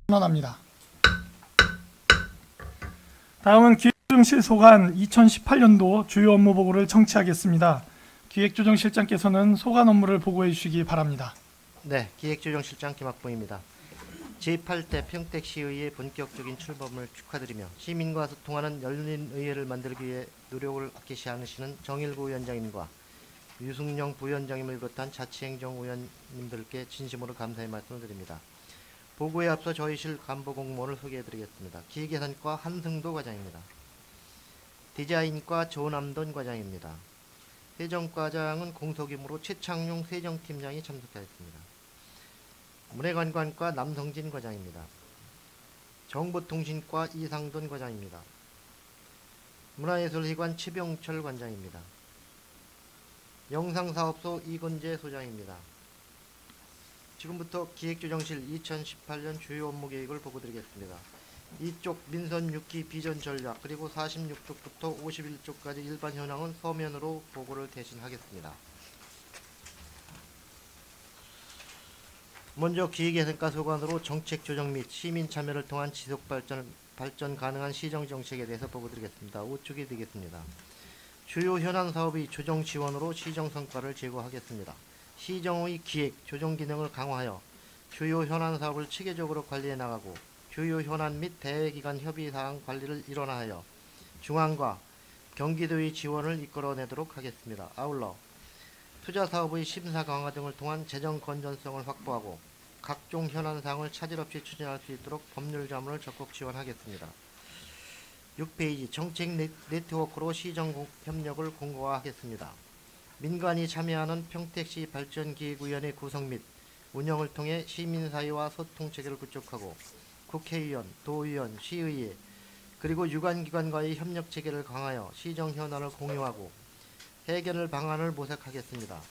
선언합니다. 다음은 기획조정실 소관 2018년도 주요 업무 보고를 청취하겠습니다. 기획조정실장께서는 소관 업무를 보고해 주시기 바랍니다. 네, 기획조정실장 김학봉입니다. 제8대 평택시의회 본격적인 출범을 축하드리며 시민과 소통하는 열린 의회를 만들기 위해 노력을 아끼지 않으시는 정일구 위원장님과 유승영 부위원장님을 비롯한 자치행정위원님들께 진심으로 감사의 말씀을 드립니다. 보고에 앞서 저희 실 간부 공무원을 소개해드리겠습니다. 기계산과 한승도 과장입니다. 디자인과 조남돈 과장입니다. 세정과장은 공석임으로 최창용 세정팀장이 참석하였습니다. 문해관관과 남성진 과장입니다. 정보통신과 이상돈 과장입니다. 문화예술회관 최병철 관장입니다. 영상사업소 이건재 소장입니다. 지금부터 기획조정실 2018년 주요 업무 계획을 보고드리겠습니다. 이쪽 민선 6기 비전 전략 그리고 46쪽부터 51쪽까지 일반 현황은 서면으로 보고를 대신하겠습니다. 먼저 기획예산과 소관으로 정책 조정 및 시민 참여를 통한 지속 발전 가능한 시정 정책에 대해서 보고드리겠습니다. 5쪽이 되겠습니다. 주요 현안 사업의 조정 지원으로 시정 성과를 제고하겠습니다. 시정의 기획, 조정 기능을 강화하여 주요 현안 사업을 체계적으로 관리해 나가고 주요 현안 및 대외기관 협의사항 관리를 일원화하여 중앙과 경기도의 지원을 이끌어내도록 하겠습니다. 아울러 투자사업의 심사 강화 등을 통한 재정 건전성을 확보하고 각종 현안 사항을 차질 없이 추진할 수 있도록 법률 자문을 적극 지원하겠습니다. 6페이지 정책 네트워크로 시정 협력을 공고화하겠습니다. 민간이 참여하는 평택시 발전기획위원회 구성 및 운영을 통해 시민사회와 소통체계를 구축하고 국회의원, 도의원, 시의회 그리고 유관기관과의 협력체계를 강화하여 시정 현안을 공유하고 해결 방안을 모색하겠습니다.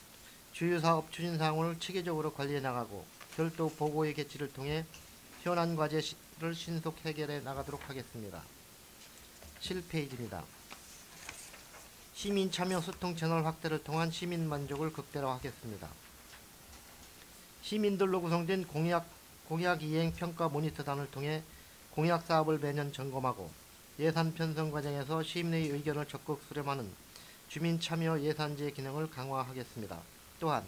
주요사업 추진사항을 체계적으로 관리해 나가고 별도 보고의 개최를 통해 현안 과제를 신속 해결해 나가도록 하겠습니다. 7페이지입니다. 시민 참여 소통 채널 확대를 통한 시민 만족을 극대화하겠습니다. 시민들로 구성된 공약 이행 평가 모니터단을 통해 공약 사업을 매년 점검하고 예산 편성 과정에서 시민의 의견을 적극 수렴하는 주민 참여 예산제 기능을 강화하겠습니다. 또한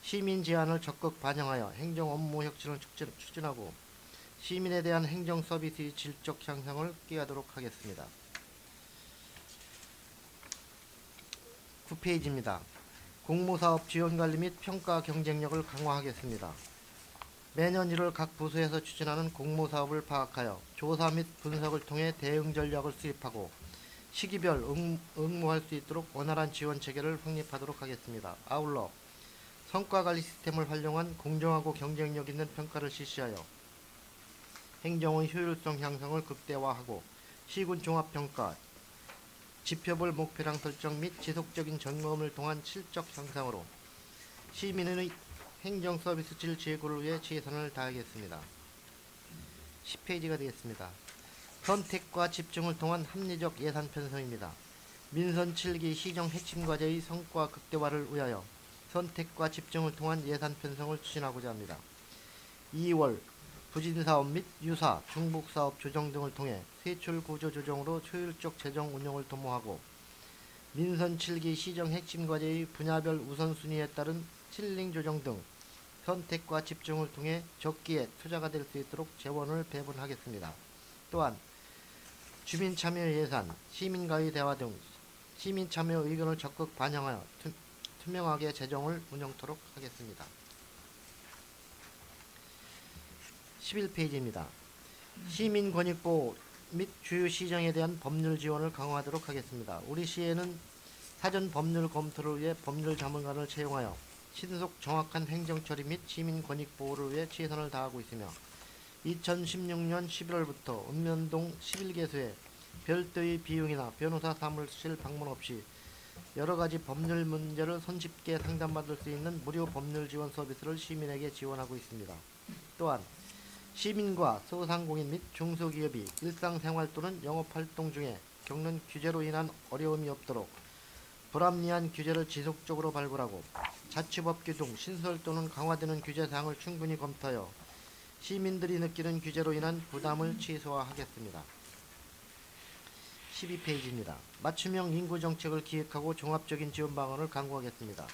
시민 제안을 적극 반영하여 행정 업무 혁신을 추진하고 시민에 대한 행정 서비스의 질적 향상을 꾀하도록 하겠습니다. 9페이지입니다. 공모사업 지원관리 및 평가 경쟁력을 강화하겠습니다. 매년 1월 각 부서에서 추진하는 공모사업을 파악하여 조사 및 분석을 통해 대응 전략을 수립하고 시기별 응모할 수 있도록 원활한 지원 체계를 확립하도록 하겠습니다. 아울러 성과관리 시스템을 활용한 공정하고 경쟁력 있는 평가를 실시하여 행정의 효율성 향상을 극대화하고 시군 종합평가, 지표별 목표량 설정 및 지속적인 점검을 통한 실적 향상으로 시민의 행정 서비스 질 제고를 위해 최선을 다하겠습니다. 10페이지가 되겠습니다. 선택과 집중을 통한 합리적 예산 편성입니다. 민선 7기 시정 핵심 과제의 성과 극대화를 위하여 선택과 집중을 통한 예산 편성을 추진하고자 합니다. 2월 부진사업 및 유사, 중복사업 조정 등을 통해 세출 구조 조정으로 효율적 재정 운영을 도모하고 민선 7기 시정 핵심 과제의 분야별 우선순위에 따른 칠링 조정 등 선택과 집중을 통해 적기에 투자가 될 수 있도록 재원을 배분하겠습니다. 또한 주민 참여 예산, 시민과의 대화 등 시민 참여 의견을 적극 반영하여 투명하게 재정을 운영토록 하겠습니다. 11페이지입니다. 시민 권익보호 및 주요 시정에 대한 법률 지원을 강화하도록 하겠습니다. 우리 시에는 사전 법률 검토를 위해 법률 자문관을 채용하여 신속 정확한 행정처리 및 시민 권익보호를 위해 최선을 다하고 있으며 2016년 11월부터 읍면동 11개소에 별도의 비용이나 변호사 사무실 방문 없이 여러가지 법률 문제를 손쉽게 상담받을 수 있는 무료 법률 지원 서비스를 시민에게 지원하고 있습니다. 또한 시민과 소상공인 및 중소기업이 일상생활 또는 영업활동 중에 겪는 규제로 인한 어려움이 없도록 불합리한 규제를 지속적으로 발굴하고 자치법 규정 신설 또는 강화되는 규제사항을 충분히 검토하여 시민들이 느끼는 규제로 인한 부담을 최소화하겠습니다. 12페이지입니다. 맞춤형 인구 정책을 기획하고 종합적인 지원 방안을 강구하겠습니다.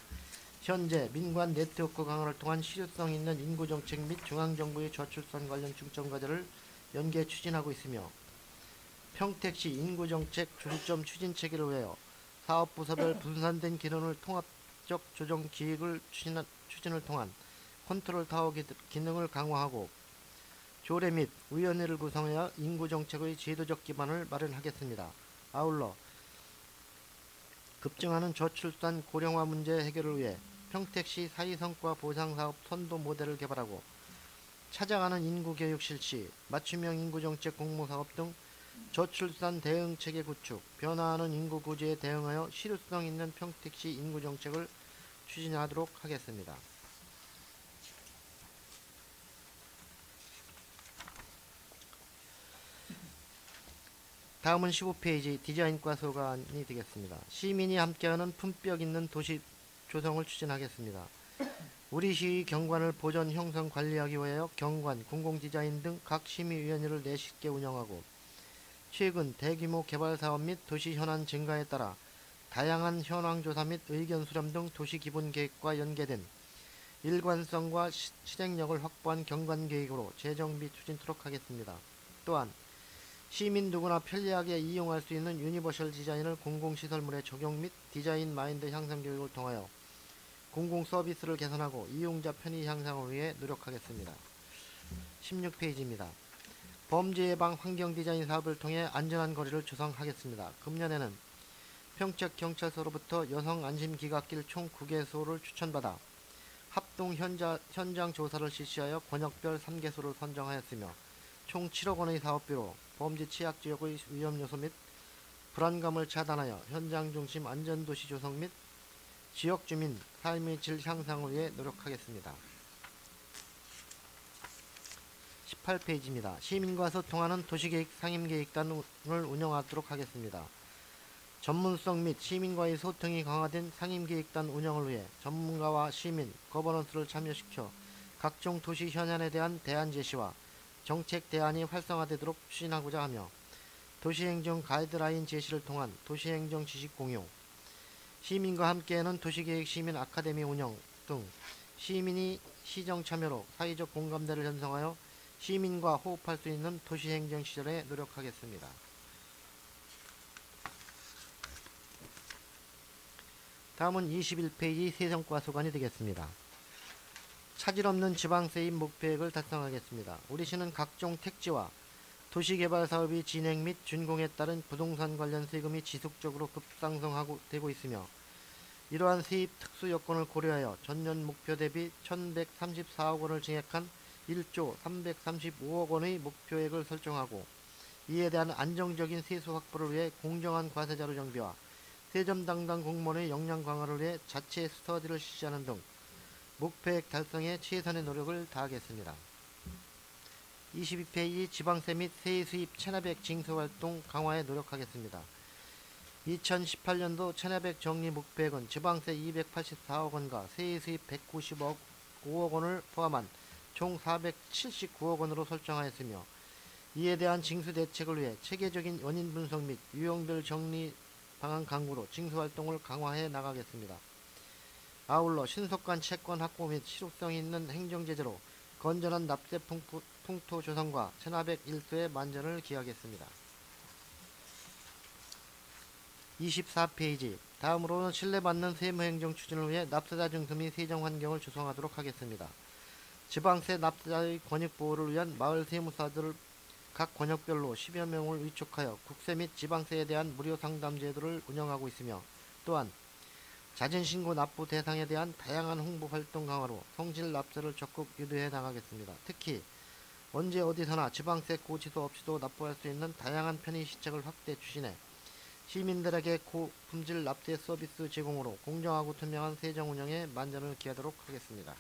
현재 민관 네트워크 강화를 통한 실효성 있는 인구 정책 및 중앙정부의 저출산 관련 중점 과제를 연계 추진하고 있으며 평택시 인구 정책 중점 추진 체계를 위하여 사업부서별 분산된 기능을 통합적 조정 기획을 추진을 통한 컨트롤 타워 기능을 강화하고 조례 및 위원회를 구성하여 인구 정책의 제도적 기반을 마련하겠습니다. 아울러 급증하는 저출산 고령화 문제 해결을 위해 평택시 사회성과 보상사업 선도 모델을 개발하고 찾아가는 인구교육 실시, 맞춤형 인구정책 공모사업 등 저출산 대응체계 구축, 변화하는 인구구조에 대응하여 실효성 있는 평택시 인구정책을 추진하도록 하겠습니다. 다음은 15페이지 디자인과 소관이 되겠습니다. 시민이 함께하는 품격 있는 도시 조성을 추진하겠습니다. 우리 시의 경관을 보존, 형성, 관리하기 위하여 경관, 공공디자인 등 각 심의위원회를 40개 운영하고 최근 대규모 개발사업 및 도시 현안 증가에 따라 다양한 현황조사 및 의견 수렴 등 도시기본계획과 연계된 일관성과 실행력을 확보한 경관계획으로 제정 및 추진토록 하겠습니다. 또한 시민 누구나 편리하게 이용할 수 있는 유니버셜 디자인을 공공시설물에 적용 및 디자인 마인드 향상 교육을 통하여 공공 서비스를 개선하고 이용자 편의 향상을 위해 노력하겠습니다. 16페이지입니다. 범죄 예방 환경 디자인 사업을 통해 안전한 거리를 조성하겠습니다. 금년에는 평택경찰서로부터 여성 안심 기각길 총 9개소를 추천받아 합동 현장 조사를 실시하여 권역별 3개소를 선정하였으며 총 7억 원의 사업비로 범죄 취약 지역의 위험 요소 및 불안감을 차단하여 현장 중심 안전도시 조성 및 지역 주민 삶의 질 향상을 위해 노력하겠습니다. 18페이지입니다. 시민과 소통하는 도시계획 상임계획단을 운영하도록 하겠습니다. 전문성 및 시민과의 소통이 강화된 상임계획단 운영을 위해 전문가와 시민, 거버넌스를 참여시켜 각종 도시 현안에 대한 대안 제시와 정책 대안이 활성화되도록 추진하고자 하며 도시행정 가이드라인 제시를 통한 도시행정 지식 공유, 시민과 함께하는 도시계획 시민 아카데미 운영 등 시민이 시정 참여로 사회적 공감대를 형성하여 시민과 호흡할 수 있는 도시행정 시절에 노력하겠습니다. 다음은 21페이지 세정과 소관이 되겠습니다. 차질 없는 지방세입 목표액을 달성하겠습니다. 우리 시는 각종 택지와 도시개발 사업의 진행 및 준공에 따른 부동산 관련 세금이 지속적으로 급상승하고 되고 있으며 이러한 세입 특수 여건을 고려하여 전년 목표 대비 1134억 원을 증액한 1조 335억 원의 목표액을 설정하고 이에 대한 안정적인 세수 확보를 위해 공정한 과세자료 정비와 세점 담당 공무원의 역량 강화를 위해 자체 스터디를 실시하는 등 목표액 달성에 최선의 노력을 다하겠습니다. 22페이지 지방세 및 세의 수입 체납액 징수활동 강화에 노력하겠습니다. 2018년도 체납액 정리 목표액은 지방세 284억 원과 세의 수입 195억 원을 포함한 총 479억 원으로 설정하였으며 이에 대한 징수 대책을 위해 체계적인 원인 분석 및 유형별 정리 방안 강구로 징수활동을 강화해 나가겠습니다. 아울러 신속한 채권 확보 및 실효성 있는 행정제재로 건전한 납세 풍토 조성과 체납액 일소의 만전을 기하겠습니다. 24페이지 다음으로는 신뢰받는 세무행정 추진을 위해 납세자 증서 및 세정 환경을 조성하도록 하겠습니다. 지방세 납세자의 권익보호를 위한 마을 세무사들을 각 권역별로 10여 명을 위촉하여 국세 및 지방세에 대한 무료 상담 제도를 운영하고 있으며 또한 자진신고 납부 대상에 대한 다양한 홍보 활동 강화로 성실 납세를 적극 유도해 나가겠습니다. 특히 언제 어디서나 지방세 고지서 없이도 납부할 수 있는 다양한 편의 시책을 확대 추진해 시민들에게 고품질 납세 서비스 제공으로 공정하고 투명한 세정 운영에 만전을 기하도록 하겠습니다.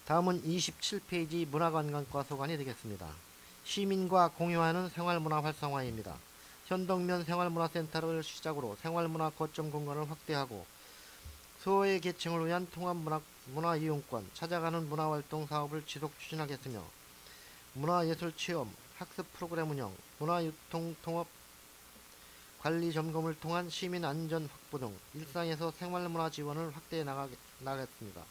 다음은 27페이지 문화관광과 소관이 되겠습니다. 시민과 공유하는 생활문화 활성화입니다. 현덕면 생활문화센터를 시작으로 생활문화 거점 공간을 확대하고 소외 계층을 위한 통합 문화 이용권, 찾아가는 문화활동 사업을 지속 추진하겠으며 문화예술 체험, 학습 프로그램 운영, 문화유통 통합 관리 점검을 통한 시민 안전 확보 등 일상에서 생활문화 지원을 확대해 나가겠습니다.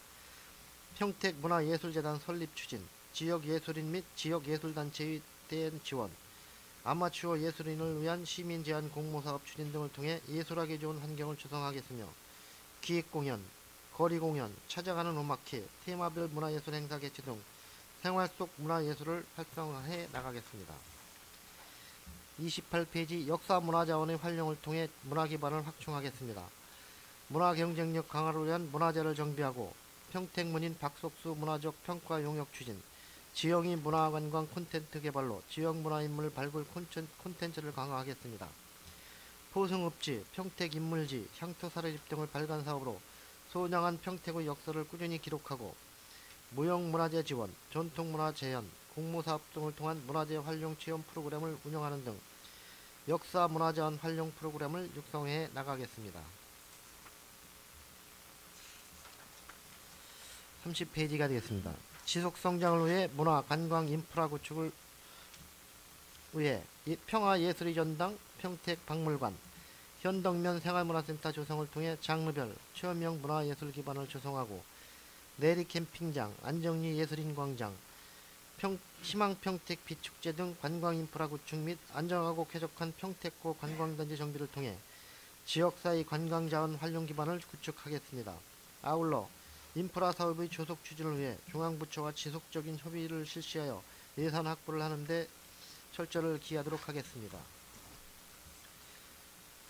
평택문화예술재단 설립 추진, 지역예술인 및 지역예술단체에 대한 지원, 아마추어 예술인을 위한 시민 제한 공모사업 추진 등을 통해 예술하기 좋은 환경을 조성하겠으며 기획공연, 거리공연, 찾아가는 음악회, 테마별 문화예술 행사 개최 등 생활 속 문화예술을 활성화해 나가겠습니다. 28페이지 역사문화자원의 활용을 통해 문화기반을 확충하겠습니다. 문화경쟁력 강화를 위한 문화재를 정비하고 평택문인 박석수 문화적 평가 용역 추진, 지역의 문화관광 콘텐츠 개발로 지역문화인물 발굴 콘텐츠를 강화하겠습니다. 포승읍지, 평택인물지, 향토사례집 등을 발간 사업으로 소량한 평택의 역사를 꾸준히 기록하고 무형문화재 지원, 전통문화 재현, 공모사업 등을 통한 문화재 활용 체험 프로그램을 운영하는 등 역사문화자원 활용 프로그램을 육성해 나가겠습니다. 30페이지가 되겠습니다. 지속성장을 위해 문화, 관광, 인프라 구축을 위해 평화예술의 전당, 평택박물관, 현덕면 생활문화센터 조성을 통해 장르별 체험형 문화예술 기반을 조성하고 내리캠핑장, 안정리 예술인광장, 희망평택 비축제 등 관광인프라 구축 및 안정하고 쾌적한 평택고 관광단지 정비를 통해 지역사회 관광자원 활용 기반을 구축하겠습니다. 아울러 인프라 사업의 조속 추진을 위해 중앙부처와 지속적인 협의를 실시하여 예산 확보를 하는 데 철저를 기하도록 하겠습니다.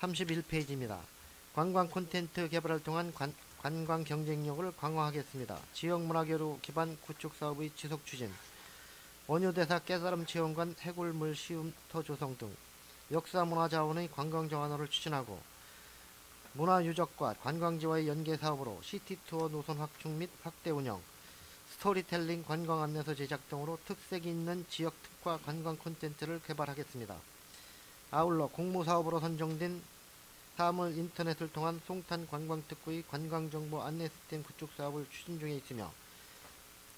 31페이지입니다. 관광 콘텐츠 개발을 통한 관광 경쟁력을 강화하겠습니다. 지역문화교류 기반 구축 사업의 지속 추진, 원효대사 깨사람 체험관 해골물 시움터 조성 등 역사문화자원의 관광정환호를 추진하고 문화유적과 관광지와의 연계 사업으로 시티투어 노선 확충 및 확대 운영, 스토리텔링 관광 안내서 제작 등으로 특색이 있는 지역 특화 관광 콘텐츠를 개발하겠습니다. 아울러 공모사업으로 선정된 사물 인터넷을 통한 송탄 관광특구의 관광정보 안내 시스템 구축 사업을 추진 중에 있으며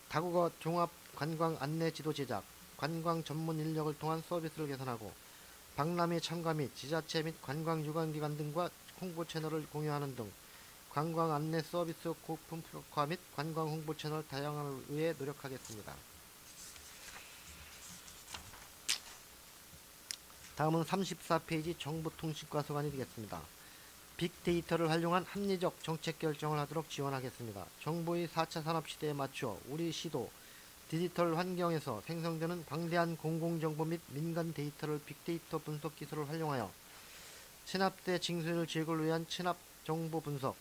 다국어 종합 관광 안내 지도 제작, 관광 전문 인력을 통한 서비스를 개선하고 박람회 참가 및 지자체 및 관광 유관기관 등과 홍보 채널을 공유하는 등 관광 안내 서비스 고품 특화 및 관광 홍보 채널 다양화를 위해 노력하겠습니다. 다음은 34페이지 정보통신과 소관이 되겠습니다. 빅데이터를 활용한 합리적 정책 결정을 하도록 지원하겠습니다. 정보의 4차 산업시대에 맞추어 우리 시도 디지털 환경에서 생성되는 방대한 공공정보 및 민간 데이터를 빅데이터 분석 기술을 활용하여 체납대 징수율 제고를 위한 체납 정보 분석,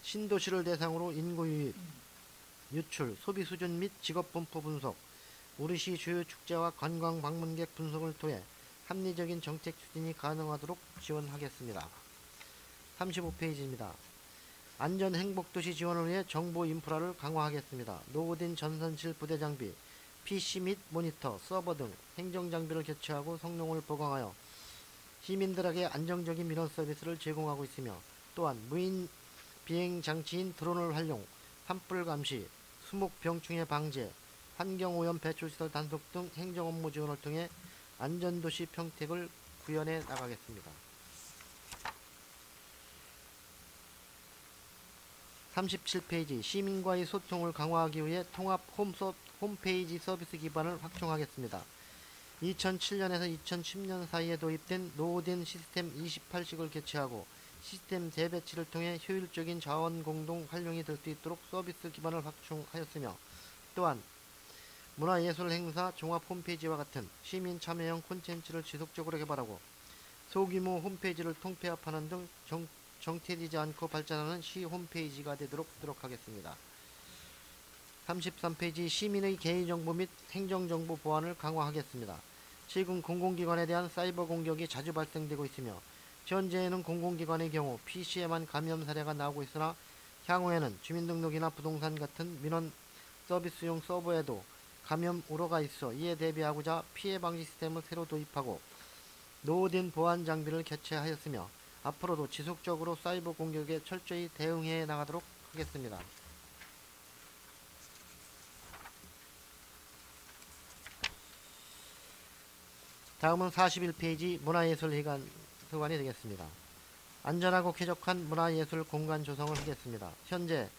신도시를 대상으로 인구 유입, 유출, 소비 수준 및 직업 분포 분석, 우리시 주요 축제와 관광 방문객 분석을 통해 합리적인 정책 추진이 가능하도록 지원하겠습니다. 35페이지입니다. 안전 행복도시 지원을 위해 정보 인프라를 강화하겠습니다. 노후된 전산실 부대 장비, PC 및 모니터, 서버 등 행정장비를 교체하고 성능을 보강하여 시민들에게 안정적인 민원 서비스를 제공하고 있으며 또한 무인 비행 장치인 드론을 활용, 산불 감시, 수목 병충해 방제, 환경오염 배출시설 단속 등 행정업무 지원을 통해 안전도시 평택을 구현해 나가겠습니다. 37페이지 시민과의 소통을 강화하기 위해 통합 홈페이지 서비스 기반을 확충하겠습니다. 2007년에서 2010년 사이에 도입된 노후된 시스템 28식을 개최하고 시스템 재배치를 통해 효율적인 자원 공동 활용이 될 수 있도록 서비스 기반을 확충하였으며 또한 문화예술 행사 종합 홈페이지와 같은 시민 참여형 콘텐츠를 지속적으로 개발하고 소규모 홈페이지를 통폐합하는 등 정체되지 않고 발전하는 시 홈페이지가 되도록 하겠습니다. 33페이지 시민의 개인정보 및 행정정보 보안을 강화하겠습니다. 최근 공공기관에 대한 사이버 공격이 자주 발생되고 있으며 현재에는 공공기관의 경우 PC에만 감염 사례가 나오고 있으나 향후에는 주민등록이나 부동산 같은 민원 서비스용 서버에도 감염 우려가 있어 이에 대비하고자 피해 방지 시스템을 새로 도입하고 노후된 보안 장비를 개최하였으며 앞으로도 지속적으로 사이버 공격에 철저히 대응해 나가도록 하겠습니다. 다음은 41페이지 문화예술회관이 되겠습니다. 안전하고 쾌적한 문화예술 공간 조성을 하겠습니다. 현재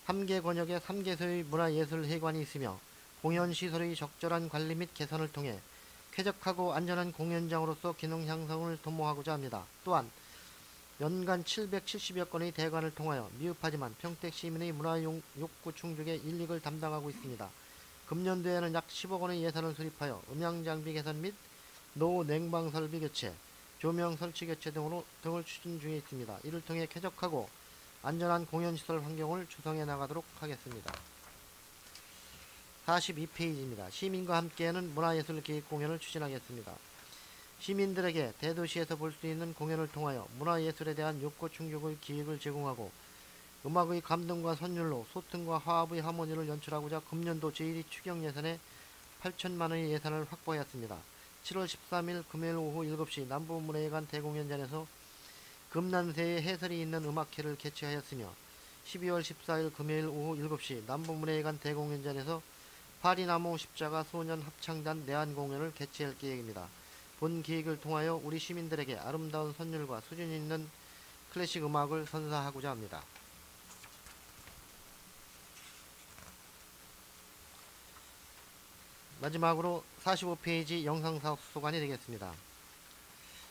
3개 권역에 3개소의 문화예술회관이 있으며 공연시설의 적절한 관리 및 개선을 통해 쾌적하고 안전한 공연장으로서 기능 향상을 도모하고자 합니다. 또한 연간 770여 건의 대관을 통하여 미흡하지만 평택 시민의 문화 욕구 충족에 일익을 담당하고 있습니다. 금년도에는 약 10억 원의 예산을 수립하여 음향장비 개선 및 노 냉방 설비 교체, 조명 설치 교체 등을 추진 중에 있습니다. 이를 통해 쾌적하고 안전한 공연시설 환경을 조성해 나가도록 하겠습니다. 42페이지입니다. 시민과 함께하는 문화예술 기획 공연을 추진하겠습니다. 시민들에게 대도시에서 볼 수 있는 공연을 통하여 문화예술에 대한 욕구 충족의 기획을 제공하고 음악의 감동과 선율로 소통과 화합의 하모니를 연출하고자 금년도 제1위 추경 예산에 8천만원의 예산을 확보하였습니다. 7월 13일 금요일 오후 7시 남부문화회관 대공연장에서 금난새의 해설이 있는 음악회를 개최하였으며 12월 14일 금요일 오후 7시 남부문화회관 대공연장에서 파리나무 십자가 소년 합창단 내한공연을 개최할 계획입니다. 본 기획을 통하여 우리 시민들에게 아름다운 선율과 수준 있는 클래식 음악을 선사하고자 합니다. 마지막으로 45페이지 영상사업 수소관이 되겠습니다.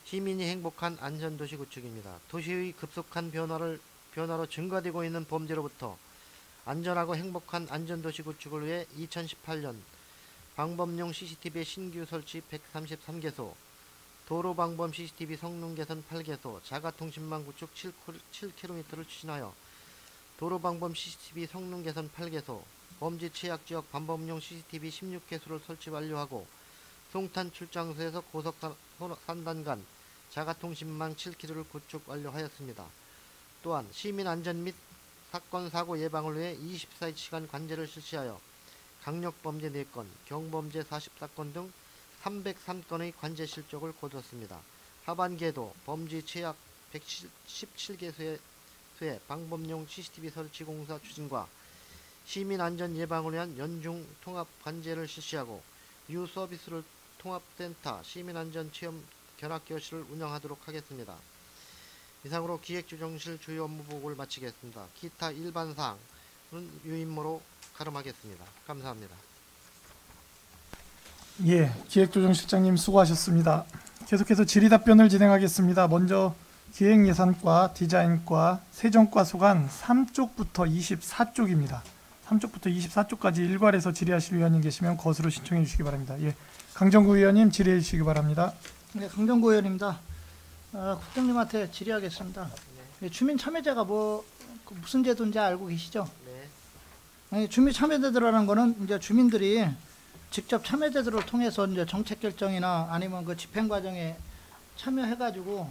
시민이 행복한 안전도시 구축입니다. 도시의 급속한 변화로 증가되고 있는 범죄로부터 안전하고 행복한 안전도시 구축을 위해 2018년 방범용 CCTV 신규 설치 133개소, 도로방범 CCTV 성능 개선 8개소, 자가통신망 구축 7km를 추진하여 도로방범 CCTV 성능 개선 8개소, 범죄 취약지역 방범용 CCTV 16개소를 설치 완료하고 송탄 출장소에서 고속산단 간 자가통신망 7km를 구축 완료하였습니다. 또한 시민안전 및 사건 사고 예방을 위해 24시간 관제를 실시하여 강력범죄 4건, 경범죄 44건 등 303건의 관제 실적을 거두었습니다. 하반기에도 범죄 취약 117개소의 방범용 CCTV 설치 공사 추진과 시민안전 예방을 위한 연중 통합 관제를 실시하고 유서비스를 통합센터 시민안전 체험 견학교실을 운영하도록 하겠습니다. 이상으로 기획조정실 주요 업무 보고를 마치겠습니다. 기타 일반 사항은 유임무로 가름하겠습니다. 감사합니다. 예, 기획조정실장님 수고하셨습니다. 계속해서 질의답변을 진행하겠습니다. 먼저 기획예산과 디자인과 세정과 소관 3쪽부터 24쪽입니다. 3쪽부터 24쪽까지 일괄해서 질의하실 위원님 계시면 거수로 신청해 주시기 바랍니다. 예, 강정구 의원님 질의해 주시기 바랍니다. 네, 강정구 의원입니다. 국장님한테 질의하겠습니다. 네. 주민 참여제가 무슨 제도인지 알고 계시죠? 네. 주민 참여제도라는 거는 이제 주민들이 직접 참여제도를 통해서 이제 정책 결정이나 아니면 그 집행 과정에 참여해가지고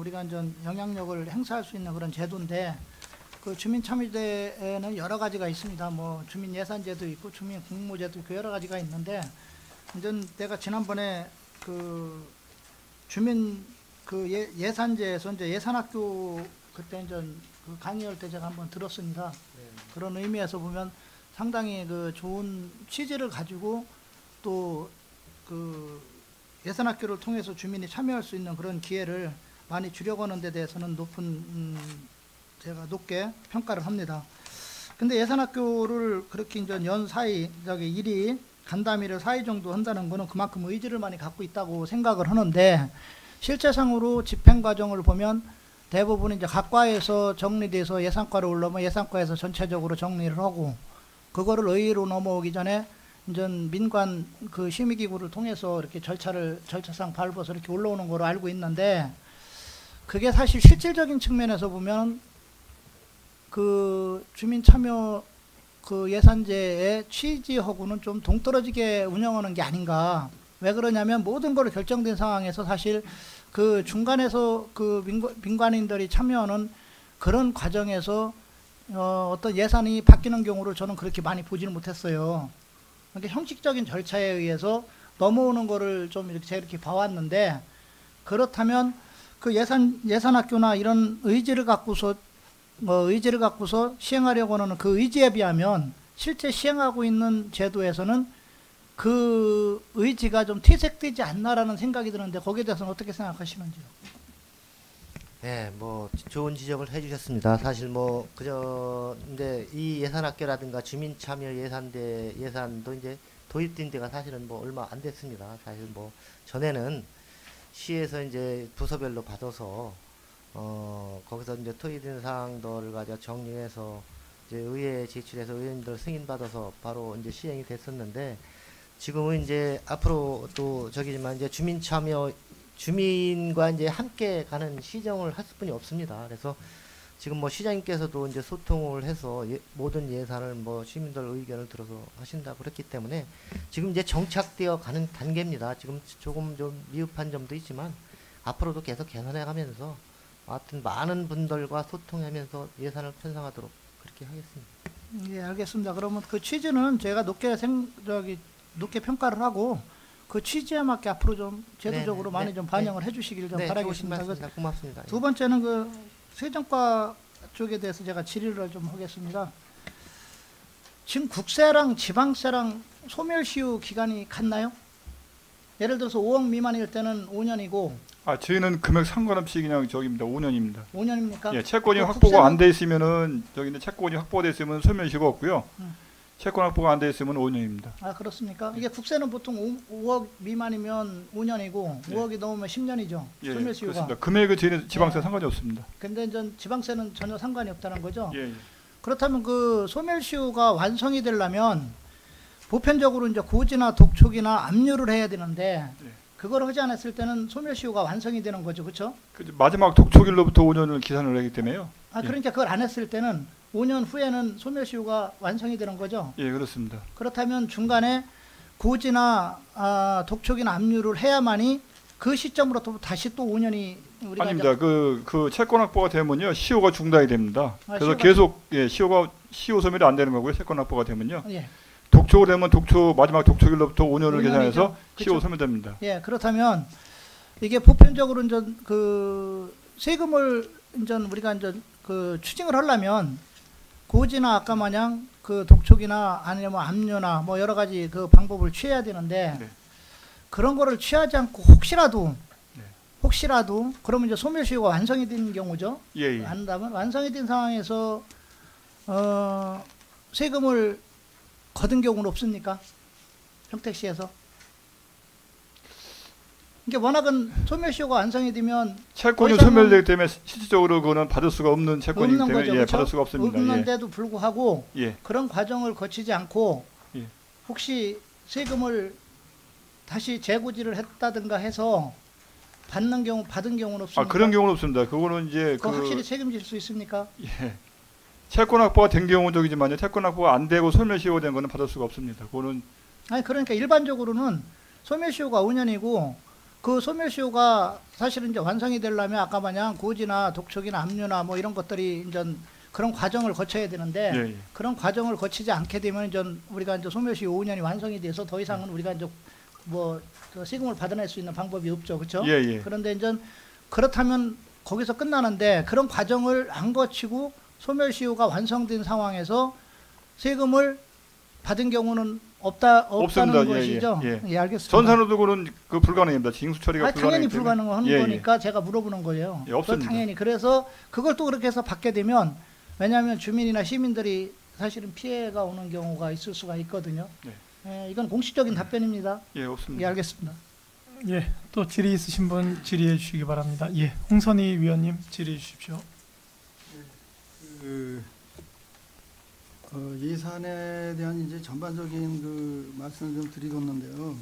우리가 이제 영향력을 행사할 수 있는 그런 제도인데, 그 주민 참여제에는 여러 가지가 있습니다. 뭐 주민 예산제도 있고 주민 공모제도 있고 여러 가지가 있는데, 이제 내가 지난번에 그 주민 그 예산제에서 이제 예산학교 그때 이제 그 강의할 때 제가 한번 들었습니다. 네. 그런 의미에서 보면 상당히 그 좋은 취지를 가지고 또 그 예산학교를 통해서 주민이 참여할 수 있는 그런 기회를 많이 주려고 하는 데 대해서는 제가 높게 평가를 합니다. 근데 예산학교를 그렇게 이제 연 4회, 1위, 간담회를 4회 정도 한다는 거는 그만큼 의지를 많이 갖고 있다고 생각을 하는데, 실제상으로 집행 과정을 보면 대부분 이제 각 과에서 정리돼서 예산과로 올라오면 예산과에서 전체적으로 정리를 하고, 그거를 의회로 넘어오기 전에 이제 민관 그 심의기구를 통해서 이렇게 절차상 밟아서 이렇게 올라오는 거로 알고 있는데, 그게 사실 실질적인 측면에서 보면 그 주민 참여 그 예산제의 취지하고는 좀 동떨어지게 운영하는 게 아닌가. 왜 그러냐면 모든 걸 결정된 상황에서 사실 그 중간에서 그 민관인들이 참여하는 그런 과정에서 어떤 예산이 바뀌는 경우를 저는 그렇게 많이 보지는 못했어요. 그러니까 형식적인 절차에 의해서 넘어오는 거를 좀 이렇게 제가 이렇게 봐왔는데, 그렇다면 그 예산학교나 이런 의지를 갖고서 시행하려고 하는 그 의지에 비하면 실제 시행하고 있는 제도에서는 그 의지가 좀 퇴색되지 않나라는 생각이 드는데 거기에 대해서는 어떻게 생각하시는지요? 네, 뭐 좋은 지적을 해주셨습니다. 사실 뭐 그저 근데 이 예산학교라든가 주민참여 예산도 이제 도입된 데가 사실은 뭐 얼마 안 됐습니다. 사실 뭐 전에는 시에서 이제 부서별로 받아서 거기서 이제 토의된 사항들을 가지고 정리해서 이제 의회에 제출해서 의원님들 승인 받아서 바로 이제 시행이 됐었는데 지금은 이제 앞으로 또 저기지만 이제 주민과 이제 함께 가는 시정을 할 수뿐이 없습니다. 그래서 지금 뭐 시장님께서도 이제 소통을 해서 모든 예산을 뭐 시민들 의견을 들어서 하신다고 그랬기 때문에 지금 이제 정착되어 가는 단계입니다. 지금 조금 좀 미흡한 점도 있지만 앞으로도 계속 개선해 가면서 하여튼 많은 분들과 소통하면서 예산을 편성하도록 그렇게 하겠습니다. 예, 알겠습니다. 그러면 그 취지는 제가 높게 평가를 하고 그 취지에 맞게 앞으로 좀 제도적으로 네, 많이 네, 좀 반영을 해주시기를 좀 네, 바라겠습니다. 좋으신 말씀입니다. 고맙습니다. 두 번째는 그 세정과 쪽에 대해서 제가 질의를 좀 하겠습니다. 지금 국세랑 지방세랑 소멸시효 기간이 같나요? 예를 들어서 5억 미만일 때는 5년이고 저희는 금액 상관없이 그냥 저기입니다. 5년입니다. 5년입니까? 예, 채권이 그 확보가 국세는- 안 돼 있으면은 저기는 채권이 확보돼 있으면 소멸시효가 없고요. 채권 확보가 안 돼 있으면 5년입니다. 아, 그렇습니까? 이게 국세는 보통 5억 미만이면 5년이고 예. 5억이 넘으면 10년이죠. 예, 소멸시효가. 그렇습니다. 금액은 저희는 지방세 예. 상관이 없습니다. 근데 이제 지방세는 전혀 상관이 없다는 거죠. 예, 예. 그렇다면 그 소멸시효가 완성이 되려면 보편적으로 이제 고지나 독촉이나 압류를 해야 되는데 예. 그걸 하지 않았을 때는 소멸시효가 완성이 되는 거죠, 그렇죠? 마지막 독촉일로부터 5년을 기산을 하기 때문에요. 아, 그러니까 그걸 안 했을 때는 5년 후에는 소멸시효가 완성이 되는 거죠. 예, 그렇습니다. 그렇다면 중간에 고지나 독촉이나 압류를 해야만이 그 시점으로부터 다시 또 5년이 우리가 아닙니다. 그 채권 확보가 되면요 시효가 중단이 됩니다. 그래서 시효가 계속 시효 소멸이 안 되는 거고요. 채권 확보가 되면요. 예. 독촉을 되면 마지막 독촉일로부터 5년을 5년이죠. 계산해서 시효 그쵸? 소멸됩니다. 예, 그렇다면 이게 보편적으로 이제 그 세금을 이제 우리가 이제 그 추징을 하려면 고지나 아까 마냥 그 독촉이나 아니면 압류나 뭐 여러 가지 그 방법을 취해야 되는데 네. 그런 거를 취하지 않고 혹시라도 그러면 이제 소멸시효가 완성이 된 경우죠. 예, 예. 한다면 완성이 된 상황에서 세금을 거둔 경우는 없습니까? 평택시에서? 이게 워낙은 소멸시효가 완성이 되면 채권이 더 이상은 소멸되기 때문에 실질적으로 그거는 받을 수가 없는 채권이기 없는 때문에 거죠, 예, 그렇죠? 받을 수가 없습니다. 없는데도 불구하고 예. 그런 과정을 거치지 않고 예. 혹시 세금을 다시 재고지를 했다든가 해서 받은 경우는 없습니까? 그런 경우는 없습니다. 그거는 이제 그거 확실히 책임질 수 있습니까? 예. 채권 확보가 된 경우적이지만요. 채권 확보가 안 되고 소멸시효가 된 거는 받을 수가 없습니다. 그거는 아니 그러니까 일반적으로는 소멸시효가 5년이고 그 소멸시효가 사실은 이제 완성이 되려면 아까 마냥 고지나 독촉이나 압류나 뭐 이런 것들이 이제 그런 과정을 거쳐야 되는데 예, 예. 그런 과정을 거치지 않게 되면 이제 우리가 이제 소멸시효 5년이 완성이 돼서 더 이상은 우리가 이제 뭐 세금을 받아낼 수 있는 방법이 없죠, 그렇죠? 예, 예. 그런데 이제 그렇다면 거기서 끝나는데 그런 과정을 안 거치고 소멸시효가 완성된 상황에서 세금을 받은 경우는 없다는 없습니다. 것이죠. 예, 예. 알겠습니다. 전산으로도 그는 그 불가능합니다. 징수 처리가 당연히 불가능하기 때문에. 불가능한 예, 예. 거니까 제가 물어보는 거예요. 예, 없습니다. 당연히 그래서 그걸 또 그렇게 해서 받게 되면 왜냐하면 주민이나 시민들이 사실은 피해가 오는 경우가 있을 수가 있거든요. 네. 예, 이건 공식적인 답변입니다. 예, 예, 없습니다. 알겠습니다. 예, 또 질의 있으신 분 질의해 주시기 바랍니다. 예, 홍선희 위원님 질의해 주십시오. 예산에 대한 이제 전반적인 그 말씀을 좀 드리겠는데요.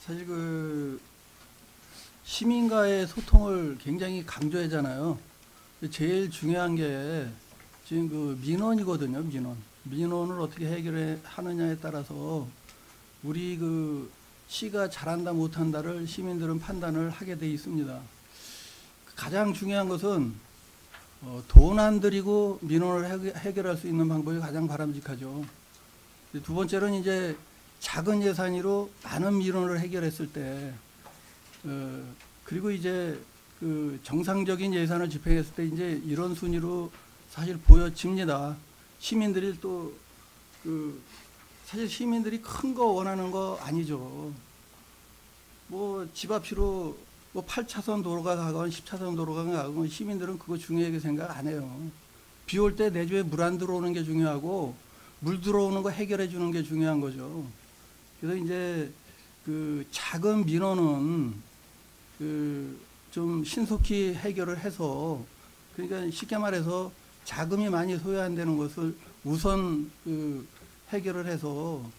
사실 그 시민과의 소통을 굉장히 강조하잖아요. 제일 중요한 게 지금 그 민원이거든요. 민원을 어떻게 해결하느냐에 따라서 우리 그 시가 잘한다 못한다를 시민들은 판단을 하게 돼 있습니다. 가장 중요한 것은 돈 안 들이고 민원을 해결할 수 있는 방법이 가장 바람직하죠. 두 번째로는 이제 작은 예산으로 많은 민원을 해결했을 때 그리고 이제 그 그 정상적인 예산을 집행했을 때 이제 이런 순위로 사실 보여집니다. 시민들이 또 그 사실 시민들이 큰 거 원하는 거 아니죠. 뭐 집 앞으로 뭐 8차선 도로가 가건 10차선 도로가 가건 시민들은 그거 중요하게 생각 안 해요. 비 올 때 내 집에 물 안 들어오는 게 중요하고 물 들어오는 거 해결해 주는 게 중요한 거죠. 그래서 이제 그 작은 민원은 그 좀 신속히 해결을 해서, 그러니까 쉽게 말해서 자금이 많이 소요한다는 것을 우선 그 해결을 해서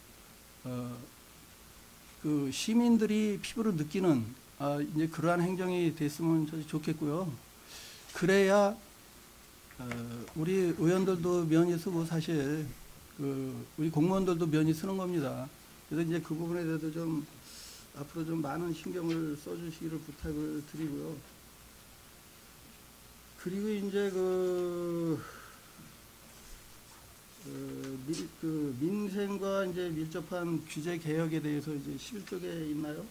그 시민들이 피부로 느끼는 이제 그러한 행정이 됐으면 좋겠고요. 그래야 우리 의원들도 면이 쓰고 사실 그 우리 공무원들도 면이 쓰는 겁니다. 그래서 이제 그 부분에 대해서 좀 앞으로 좀 많은 신경을 써주시기를 부탁을 드리고요. 그리고 이제 그 민생과 이제 밀접한 규제 개혁에 대해서 이제 11쪽에 있나요?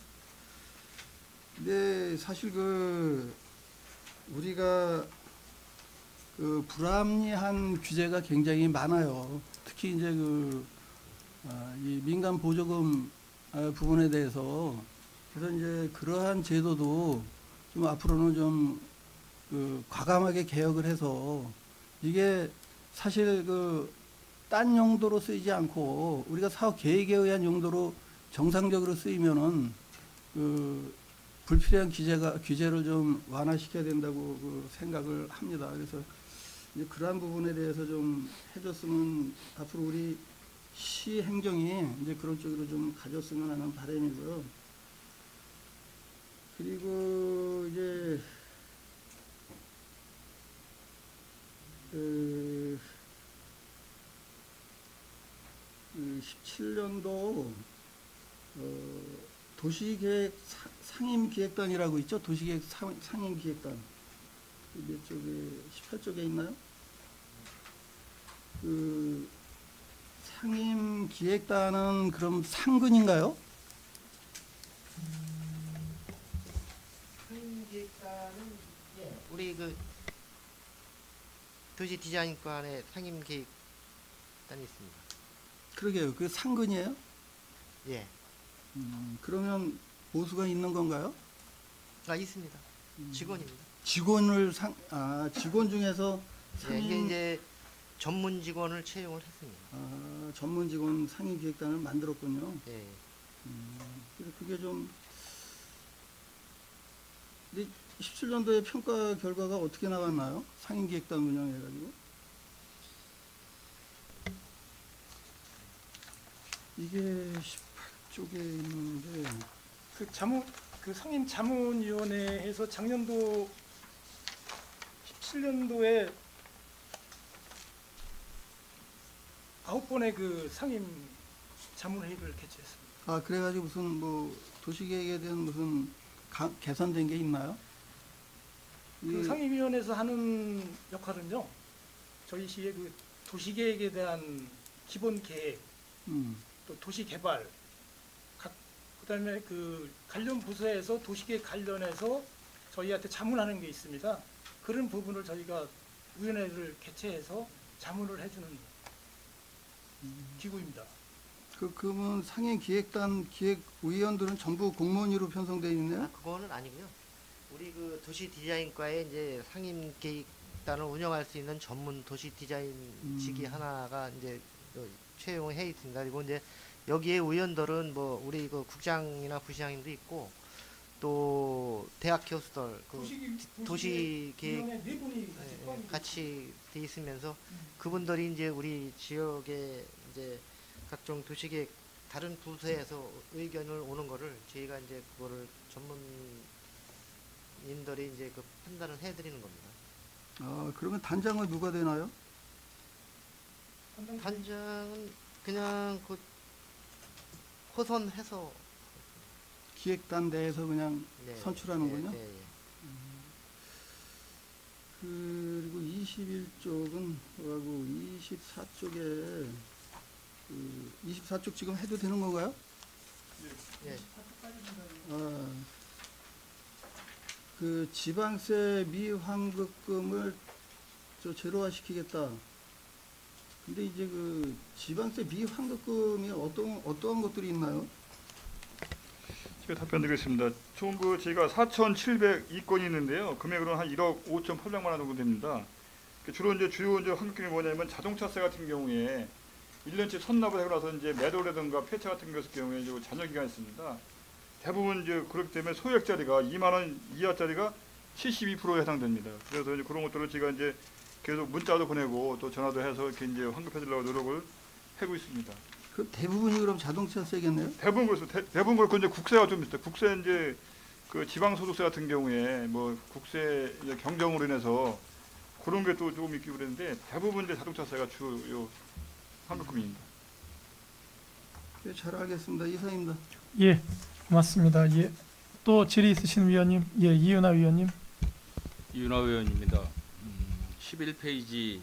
근데 사실 그 우리가 그 불합리한 규제가 굉장히 많아요. 특히 이제 이 민간 보조금 부분에 대해서. 그래서 이제 그러한 제도도 좀 앞으로는 좀 과감하게 개혁을 해서, 이게 사실 딴 용도로 쓰이지 않고 우리가 사업 계획에 의한 용도로 정상적으로 쓰이면은 불필요한 규제를 좀 완화시켜야 된다고 생각을 합니다. 그래서 이제 그러한 부분에 대해서 좀 해줬으면, 앞으로 우리 시 행정이 이제 그런 쪽으로 좀 가졌으면 하는 바람이고요. 그리고 이제 17년도 도시계획 상임기획단이라고 있죠. 도시계획 상임기획단. 몇 쪽에, 18쪽에 있나요? 그 상임기획단은 그럼 상근인가요? 상임기획단은 우리 그 도시 디자인관의 상임기획단이 있습니다. 그러게요. 그 상근이에요? 예, 그러면 보수가 있는 건가요? 있습니다. 직원입니다. 직원 중에서 예, 이게 이제 전문 직원을 채용을 했습니다. 전문 직원 상임기획단을 만들었군요. 예. 그래서 그게 좀, 근데 17년도에 평가 결과가 어떻게 나왔나요? 상임기획단 운영해가지고. 이게 18쪽에 있는데, 그 상임 자문위원회에서 작년도 17년도에 9번의 그 상임 자문회의를 개최했습니다. 그래가지고 무슨 뭐 도시계획에 대한 무슨 개선된 게 있나요? 그 상임위원회에서 하는 역할은요, 저희 시의 그 도시계획에 대한 기본 계획, 또 도시개발, 그다음에 그 관련 부서에서 도시계획 관련해서 저희한테 자문하는 게 있습니다. 그런 부분을 저희가 위원회를 개최해서 자문을 해주는 기구입니다. 그러면 상임기획단 기획위원들은 전부 공무원으로 편성되어 있네요? 그거는 아니고요. 우리 그 도시 디자인과에 이제 상임기획단을 운영할 수 있는 전문 도시 디자인직이 하나가 이제 채용해 있습니다. 그리고 이제 여기에 의원들은 뭐 우리 그 국장이나 부시장님도 있고, 또 대학 교수들, 도시계획 네 분이 같이 돼 있으면서 그분들이 이제 우리 지역에 이제 각종 도시계획 다른 부서에서 의견을 오는 거를 저희가 이제 그거를 전문인들이 이제 그 판단을 해드리는 겁니다. 그러면 단장은 누가 되나요? 단장은 그냥 그 호선해서 기획단 내에서 그냥 선출하는군요. 네. 그리고 21쪽은 하고 24쪽에 24쪽 지금 해도 되는 건가요? 예. 그 지방세 미환급금을 제로화시키겠다. 근데 이제 그 지방세 미환급금이 어떠한 것들이 있나요? 제가 답변드리겠습니다. 총 저희가 4,702건이 있는데요. 금액으로는 한 1억 5,800만 원 정도 됩니다. 주로 이제 주요 환급금이 뭐냐면 자동차세 같은 경우에 1년치 선납을 하고 나서 이제 매도라든가 폐차 같은 경우에 이제 잔여 기간이 있습니다. 대부분 이제 그렇기 때문에 소액짜리가 2만 원 이하짜리가 72%에 해당됩니다. 그래서 이제 그런 것들을 제가 이제 계속 문자도 보내고 또 전화도 해서 이렇게 이제 환급해주려고 노력을 하고 있습니다. 그 대부분이 그럼 자동차세겠네요? 대부분 그렇습니다. 대부분 그렇고 이제 국세가 좀 있어요. 국세 이제 그 지방소득세 같은 경우에 뭐 국세 이제 경정으로 인해서 그런 게 또 조금 있기 그랬는데 대부분 이제 자동차세가 주요 환급금입니다. 네, 잘 알겠습니다. 이상입니다. 예, 고맙습니다. 예, 또 질의 있으신 위원님, 예, 이윤아 위원님. 이윤아 의원입니다. 11페이지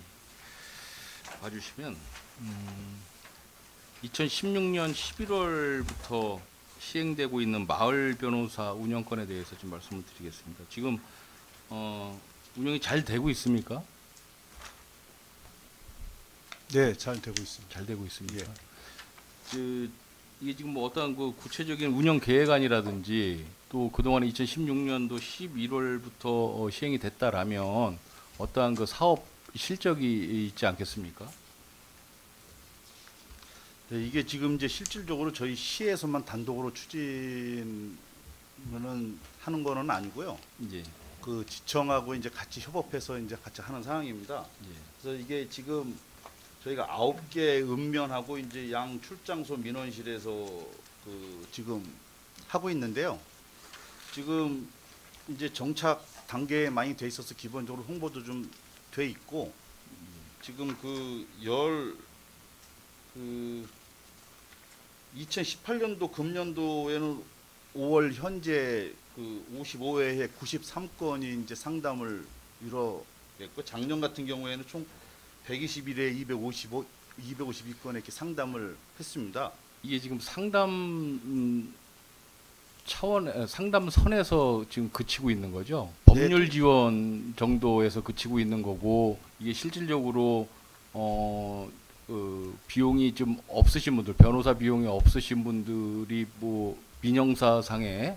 봐주시면 2016년 11월부터 시행되고 있는 마을 변호사 운영권에 대해서 좀 말씀을 드리겠습니다. 지금 운영이 잘 되고 있습니까? 네, 잘 되고 있습니다. 잘 되고 있습니다. 예. 이게 지금 뭐 어떤 그 구체적인 운영 계획안이라든지 또 그동안 2016년도 11월부터 시행이 됐다라면 어떠한 그 사업 실적이 있지 않겠습니까? 네, 이게 지금 이제 실질적으로 저희 시에서만 단독으로 추진을 하는 거는 아니고요. 이제 그 지청하고 이제 같이 협업해서 이제 같이 하는 상황입니다. 예. 그래서 이게 지금 저희가 9개 읍면하고 이제 양 출장소 민원실에서 그 지금 하고 있는데요. 지금 이제 정착 단계에 많이 돼 있어서 기본적으로 홍보도 좀 돼 있고 지금 그 2018년도 금년도에는 5월 현재 그 55회에 93건이 이제 상담을 이뤄냈고 작년 같은 경우에는 총 121회 252건에 이렇게 상담을 했습니다. 이게 지금 상담 상담선에서 지금 그치고 있는 거죠. 법률 지원 정도에서 그치고 있는 거고 이게 실질적으로 비용이 좀 없으신 분들, 변호사 비용이 없으신 분들이 뭐 민형사상에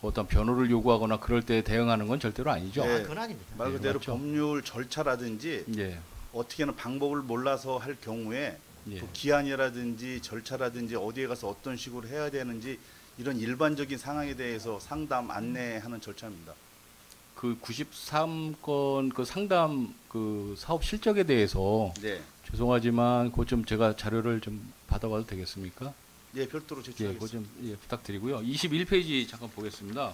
어떤 변호를 요구하거나 그럴 때 대응하는 건 절대로 아니죠. 네. 그건 아닙니다. 말 그대로 맞죠. 법률 절차라든지 예. 어떻게 하는 방법을 몰라서 할 경우에 예. 또 기한이라든지 절차라든지 어디에 가서 어떤 식으로 해야 되는지 이런 일반적인 상황에 대해서 상담 안내하는 절차입니다. 그 93건 그 상담 그 사업 실적에 대해서 네, 죄송하지만 그거 좀 제가 자료를 좀 받아봐도 되겠습니까? 예, 별도로 예, 그거 제출하겠습니다. 좀 부탁드리고요. 21페이지 잠깐 보겠습니다.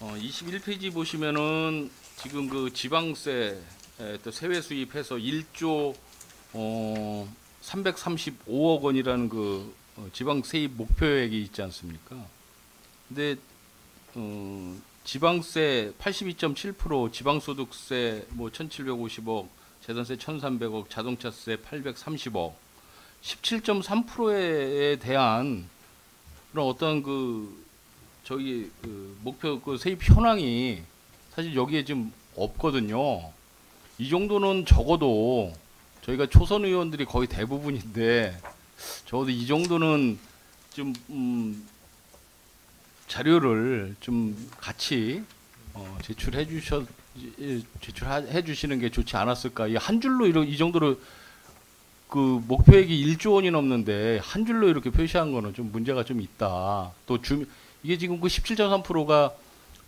21페이지 보시면은 지금 그 지방세 또 세외 수입해서 1조 335억 원이라는 그 지방 세입 목표액이 있지 않습니까? 근데 지방세 82.7%, 지방소득세 뭐 1,750억, 재산세 1,300억, 자동차세 830억, 17.3%에 대한 그런 어떤 저기 목표 그 세입 현황이 사실 여기에 지금 없거든요. 이 정도는 적어도 저희가 초선 의원들이 거의 대부분인데 적어도 이 정도는 좀 자료를 좀 같이 제출해 주시는 게 좋지 않았을까? 이 한 줄로 이 정도로 그 목표액이 1조 원이 넘는데 한 줄로 이렇게 표시한 거는 좀 문제가 좀 있다. 또 이게 지금 그 17.3%가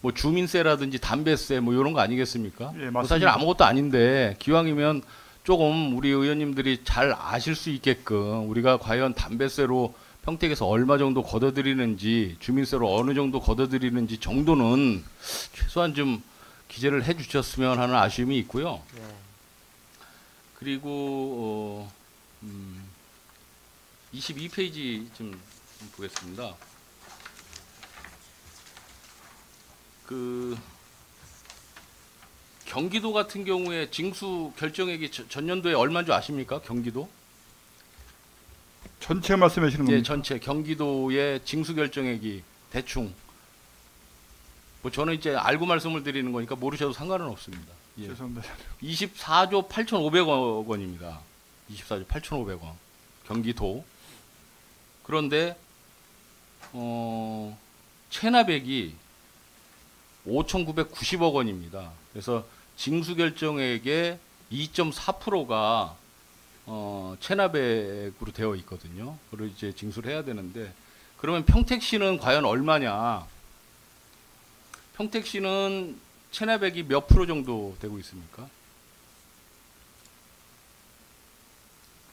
뭐 주민세라든지 담배세 뭐 이런 거 아니겠습니까? 예, 뭐 맞습니다. 사실 아무것도 아닌데 기왕이면 조금 우리 의원님들이 잘 아실 수 있게끔 우리가 과연 담배세로 평택에서 얼마 정도 걷어들이는지 주민세로 어느 정도 걷어들이는지 정도는 최소한 좀 기재를 해 주셨으면 하는 아쉬움이 있고요. 네. 그리고 22페이지 좀 보겠습니다. 그 경기도 같은 경우에 징수 결정액이 전년도에 얼마인 줄 아십니까? 경기도? 전체 말씀하시는 예, 겁니까? 전체 경기도의 징수 결정액이 대충 뭐 저는 이제 알고 말씀을 드리는 거니까 모르셔도 상관은 없습니다. 예. 죄송합니다. 24조 8,500억 원입니다. 24조 8,500원. 경기도. 그런데 체납액이 5,990억 원입니다. 그래서 징수 결정액의 2.4%가 체납액으로 되어 있거든요. 그걸 이제 징수를 해야 되는데 그러면 평택시는 과연 얼마냐? 평택시는 체납액이 몇 프로 정도 되고 있습니까?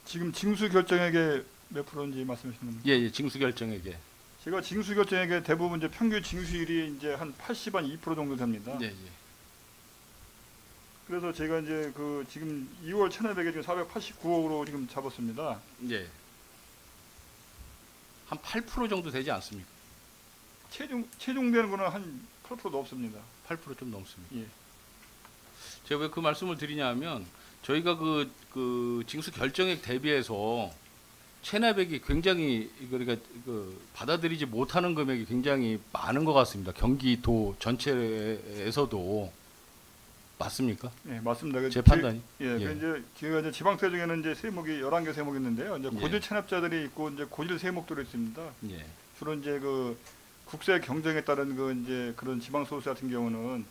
지금 징수 결정액의 몇 프로인지 말씀하시는 겁니까? 예, 징수 결정액에. 제가 징수 결정액의 대부분 이제 평균 징수율이 이제 한 80, 한 2% 정도 됩니다. 예, 예. 그래서 제가 이제 그 지금 2월 체납액이 지금 489억으로 지금 잡았습니다. 예. 한 8% 정도 되지 않습니까? 최종되는 거는 한 8%도 없습니다. 8% 좀 넘습니다. 예. 제가 왜 그 말씀을 드리냐면 저희가 그 징수 결정액 대비해서 체납액이 굉장히 그러니까 받아들이지 못하는 금액이 굉장히 많은 것 같습니다. 경기도 전체에서도 맞습니까? 예, 맞습니다. 제 판단이. 예, 예. 이제 제가 이제 지방세 중에는 이제 세목이 11개 세목이 있는데요. 이제 예. 고질 체납자들이 있고 이제 고질 세목들이 있습니다. 예. 주로 이제 그 국세 경쟁에 따른 그 이제 그런 지방 소득세 같은 경우는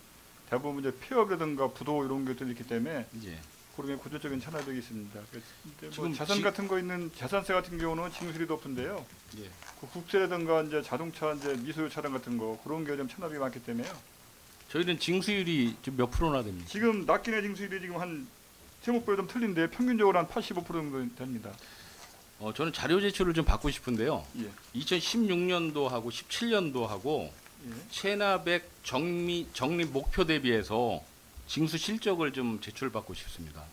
대부분 이제 폐업이라든가 부도 이런 것들이 있기 때문에 예. 그런 고질적인 체납액이 있습니다. 뭐 지금 자산 같은 거 있는 자산세 같은 경우는 징수율이 높은데요. 예. 그 국세라든가 이제 자동차 이제 미소유 차량 같은 거 그런 게 좀 체납이 많기 때문에요. 저희는 징수율이 지금 몇 프로나 됩니까? 지금 납기내 징수율이 지금 한 세목별로 좀 틀린데 평균적으로 한 85% 정도 됩니다. 저는 자료 제출을 좀 받고 싶은데요. 예. 2016년도하고 17년도하고 예. 체납액 적립 목표 대비해서 징수 실적을 좀 제출받고 싶습니다.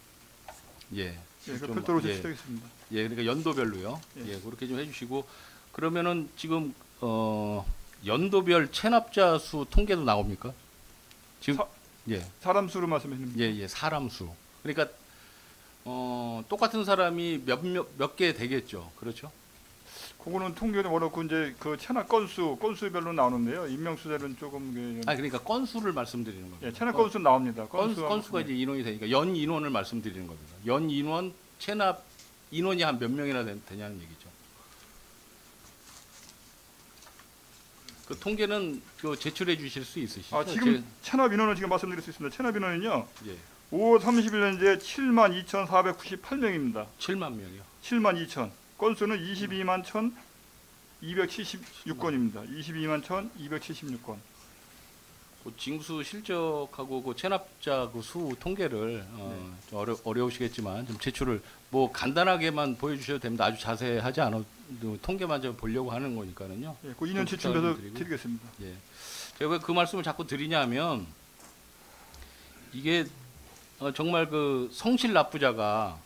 예. 예, 그 좀, 별도로 예. 제출하겠습니다. 예, 그러니까 연도별로요. 예. 예, 그렇게 좀 해주시고 그러면은 지금 연도별 체납자 수 통계도 나옵니까? 지금 예, 사람 수로 말씀하시는 예, 예, 사람 수. 그러니까 똑같은 사람이 몇 개 되겠죠, 그렇죠? 그거는 통계는 어렵고 이제 그 체납 건수별로 나오는데요. 인명수재는 조금 아, 그러니까 건수를 말씀드리는 겁니다. 예, 체납 건수 나옵니다. 건수가 이제 인원이 되니까 연 인원을 말씀드리는 겁니다. 연 인원 체납 인원이 한 몇 명이나 되냐는 얘기죠. 그 통계는 그 제출해 주실 수 있으시죠? 아, 지금 체납 인원은 지금 말씀드릴 수 있습니다. 체납 인원은요. 예, 5월 30일 현재 72,498명입니다. 7만 명이요. 72,000. 건수는 22만 1,276건입니다. 22만 1,276건. 그 징수 실적하고 그 체납자 그 수 통계를 좀 어려우시겠지만 좀 제출을 뭐 간단하게만 보여주셔도 됩니다. 아주 자세하지 않아도 통계만 좀 보려고 하는 거니까는요. 예, 그 2년 제출해서 드리겠습니다. 예, 제가 왜 그 말씀을 자꾸 드리냐면 이게 정말 그 성실 납부자가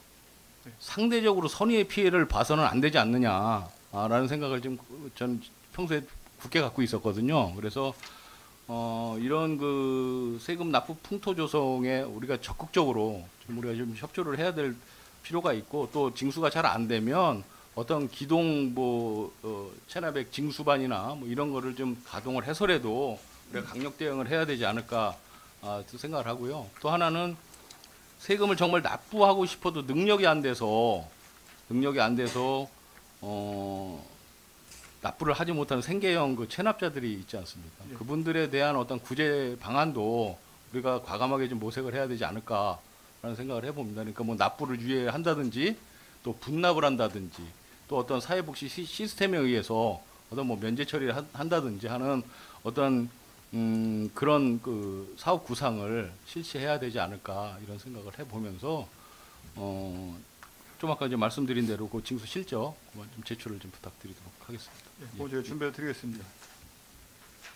상대적으로 선의의 피해를 봐서는 안 되지 않느냐라는 생각을 좀 저는 평소에 굳게 갖고 있었거든요. 그래서 이런 그 세금 납부 풍토 조성에 우리가 적극적으로 좀 우리가 좀 협조를 해야 될 필요가 있고 또 징수가 잘 안 되면 어떤 기동 뭐 체납액 징수반이나 뭐 이런 거를 좀 가동을 해서라도 우리가 강력 대응을 해야 되지 않을까 생각을 하고요. 또 하나는 세금을 정말 납부하고 싶어도 능력이 안 돼서 납부를 하지 못하는 생계형 그 체납자들이 있지 않습니까? 예. 그분들에 대한 어떤 구제 방안도 우리가 과감하게 좀 모색을 해야 되지 않을까라는 생각을 해봅니다. 그러니까 뭐 납부를 유예한다든지 또 분납을 한다든지 또 어떤 사회복지 시스템에 의해서 어떤 뭐 면제 처리를 한다든지 하는 어떤 그런 그 사업 구상을 실시해야 되지 않을까 이런 생각을 해보면서 좀 아까 이제 말씀드린 대로 그 징수 실적 좀 제출을 좀 부탁드리도록 하겠습니다. 예, 그거 제가 준비해 드리겠습니다.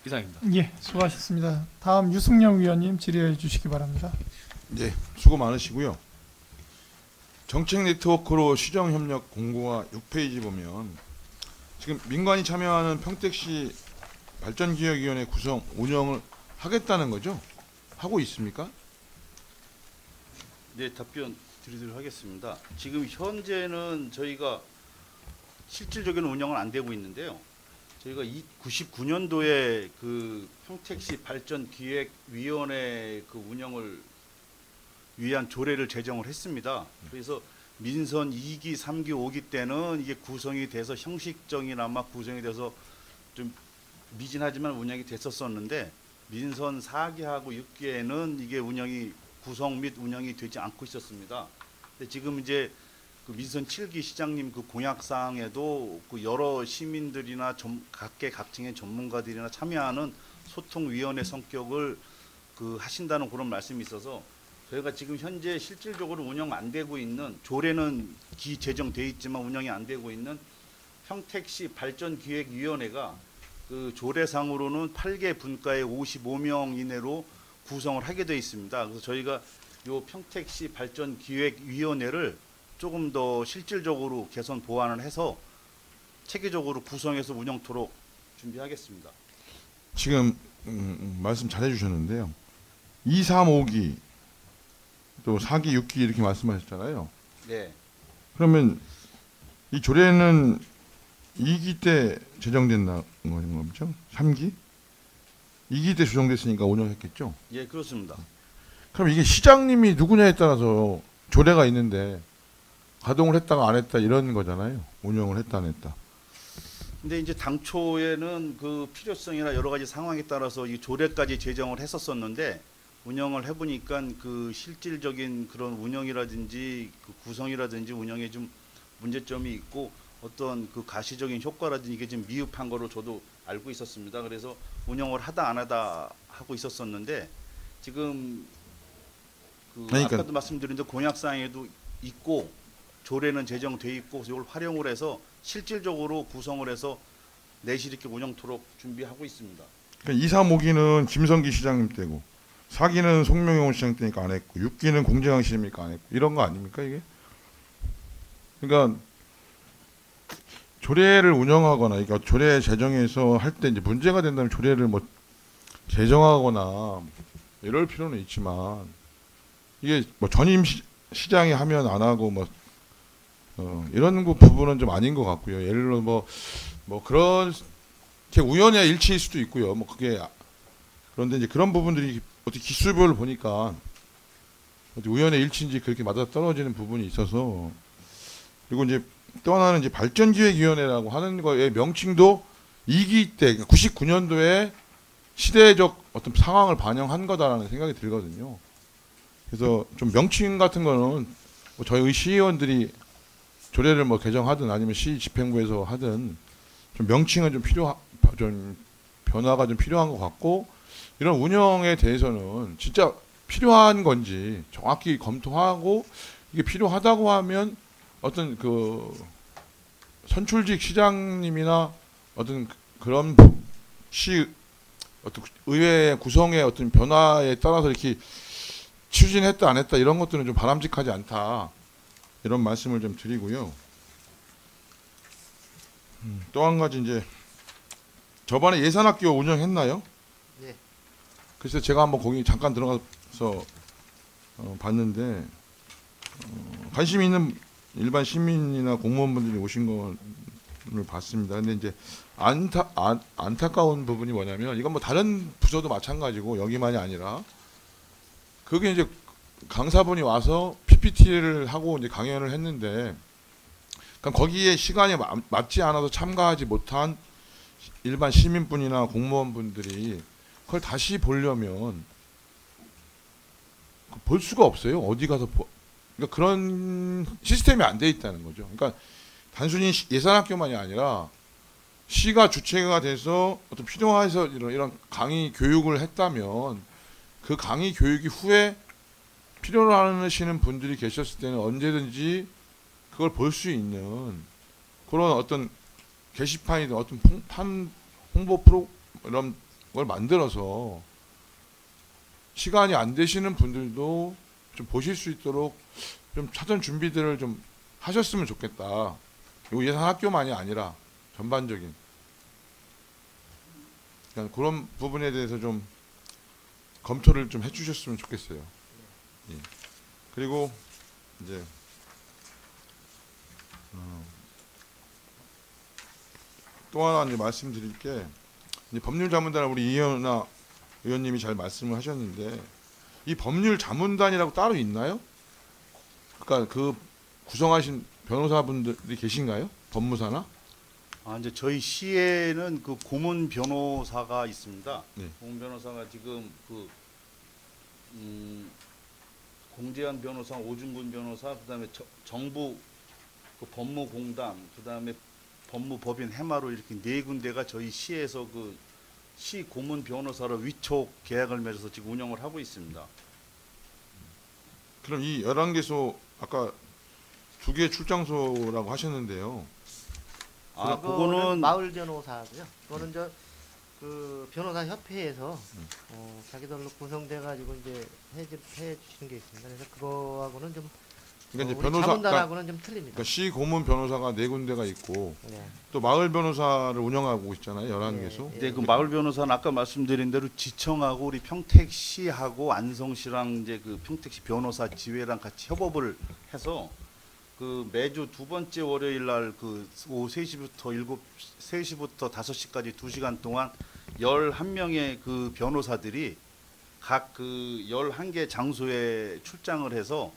이상입니다. 예, 수고하셨습니다. 다음 유승영 위원님 질의해 주시기 바랍니다. 네, 수고 많으시고요. 정책 네트워크로 시정 협력 공고가 6페이지 보면 지금 민관이 참여하는 평택시 발전기획위원회 구성 운영을 하겠다는 거죠? 하고 있습니까? 네, 답변 드리도록 하겠습니다. 지금 현재는 저희가 실질적인 운영은 안 되고 있는데요. 저희가 99년도에 그 평택시 발전기획위원회 그 운영을 위한 조례를 제정을 했습니다. 그래서 민선 2기, 3기, 5기 때는 이게 구성이 돼서 형식적이나마 구성이 돼서 좀 미진하지만 운영이 됐었었는데 민선 4기하고 6기에는 이게 운영이 구성 및 운영이 되지 않고 있었습니다. 근데 지금 이제 그 민선 7기 시장님 그 공약사항에도 그 여러 시민들이나 각계각층의 전문가들이나 참여하는 소통위원회 성격을 그 하신다는 그런 말씀이 있어서 저희가 지금 현재 실질적으로 운영 안 되고 있는 조례는 제정돼 있지만 운영이 안 되고 있는 평택시 발전기획위원회가 그 조례상으로는 8개 분과에 55명 이내로 구성을 하게 돼 있습니다. 그래서 저희가 요 평택시 발전기획위원회를 조금 더 실질적으로 개선 보완을 해서 체계적으로 구성해서 운영토록 준비하겠습니다. 지금 말씀 잘 해주셨는데요. 2, 3, 5기 또 4기, 6기 이렇게 말씀하셨잖아요. 네. 그러면 이 조례는 2기 때 제정됐나 거죠? 3기? 2기 때 조정됐으니까 5년 했겠죠? 예, 그렇습니다. 그럼 이게 시장님이 누구냐에 따라서 조례가 있는데 가동을 했다가 안 했다 이런 거잖아요. 운영을 했다 안 했다. 근데 이제 당초에는 그 필요성이나 여러 가지 상황에 따라서 이 조례까지 제정을 했었었는데 운영을 해보니까 그 실질적인 그런 운영이라든지 그 구성이라든지 운영에 좀 문제점이 있고 어떤 그 가시적인 효과라든지 이게 좀 미흡한 거로 저도 알고 있었습니다. 그래서 운영을 하다 안 하다 하고 있었었는데 지금 그 그러니까. 아까도 말씀드린 대로 공약사항에도 있고 조례는 제정돼 있고 이걸 활용을 해서 실질적으로 구성을 해서 내실 있게 운영토록 준비하고 있습니다. 그러니까 2, 3, 5기는 김성기 시장님 때고 4기는 송명용 시장 때니까 안 했고 6기는 공정항 시장이니까 안 했고 이런 거 아닙니까 이게? 그러니까 조례를 운영하거나 그러니까 조례 제정해서 할 때 이제 문제가 된다면 조례를 뭐 개정하거나 이럴 필요는 있지만 이게 뭐 전임 시장이 하면 안 하고 뭐 이런 부분은 좀 아닌 것 같고요. 예를 들어 뭐 그런 우연의 일치일 수도 있고요. 뭐 그게 그런데 이제 그런 부분들이 어떻게 기수별로 보니까 어떻게 우연의 일치인지 그렇게 맞아 떨어지는 부분이 있어서 그리고 이제 또 하나는 이제 발전기획위원회라고 하는 거의 명칭도 2기 때 99년도에 시대적 어떤 상황을 반영한 거다라는 생각이 들거든요. 그래서 좀 명칭 같은 거는 뭐 저희 시의원들이 조례를 뭐 개정하든 아니면 시 집행부에서 하든 좀 명칭은 좀 변화가 좀 필요한 것 같고 이런 운영에 대해서는 진짜 필요한 건지 정확히 검토하고 이게 필요하다고 하면 어떤 그 선출직 시장님이나 어떤 그런 어떤 의회 구성의 어떤 변화에 따라서 이렇게 추진했다 안 했다 이런 것들은 좀 바람직하지 않다 이런 말씀을 좀 드리고요. 또 한 가지 이제 저번에 예산학교 운영했나요? 네. 그래서 제가 한번 거기 잠깐 들어가서 봤는데 관심 있는 일반 시민이나 공무원분들이 오신 거를 봤습니다. 근데 이제 안타까운 부분이 뭐냐면 이건 뭐 다른 부서도 마찬가지고 여기만이 아니라 그게 이제 강사분이 와서 PPT를 하고 이제 강연을 했는데 그러니까 거기에 시간이 맞지 않아서 참가하지 못한 일반 시민분이나 공무원분들이 그걸 다시 보려면 볼 수가 없어요. 어디 가서 그러니까 그런 시스템이 안 돼 있다는 거죠. 그러니까 단순히 예산학교만이 아니라 시가 주체가 돼서 어떤 필요해서 이런 강의 교육을 했다면 그 강의 교육이 후에 필요로 하시는 분들이 계셨을 때는 언제든지 그걸 볼 수 있는 그런 어떤 게시판이든 어떤 홍보 프로 이런 걸 만들어서 시간이 안 되시는 분들도 좀 보실 수 있도록 좀 사전 준비들을 좀 하셨으면 좋겠다. 요 예산 학교만이 아니라 전반적인 그러니까 그런 부분에 대해서 좀 검토를 좀 해주셨으면 좋겠어요. 예. 그리고 이제 또 하나 이제 말씀드릴 게 이제 법률자문단 우리 이현아 의원님이 잘 말씀을 하셨는데 이 법률자문단이라고 따로 있나요? 그러니까 그 구성하신 변호사분들이 계신가요? 법무사나? 이제 저희 시에는 그 고문 변호사가 있습니다. 네. 고문 변호사가 지금 그 공재현 변호사, 오중근 변호사, 그다음에 정부 그 법무공단, 그다음에 법무법인 해마로 이렇게 4군데가 저희 시에서 그 시 고문 변호사로 위촉 계약을 맺어서 지금 운영을 하고 있습니다. 그럼 이 11개소 아까 2개 출장소라고 하셨는데요. 그거는 마을 변호사고요. 그거는 그 변호사 협회에서 자기들로 구성돼 가지고 이제 해 주시는 게 있습니다. 그래서 그거하고는 좀 그러니까 이제 우리 변호사 자문단하고는 좀 틀립니다. 그러니까 시 고문 변호사가 4군데가 있고 네. 또 마을 변호사를 운영하고 있잖아요. 11개소. 네. 네, 그 마을 변호사는 아까 말씀드린 대로 지청하고 우리 평택시하고 안성시랑 이제 그 평택시 변호사 지회랑 같이 협업을 해서 그 매주 2번째 월요일 날 그 오후 3시부터 5시까지 2시간 동안 11명의 그 변호사들이 각 그 11개 장소에 출장을 해서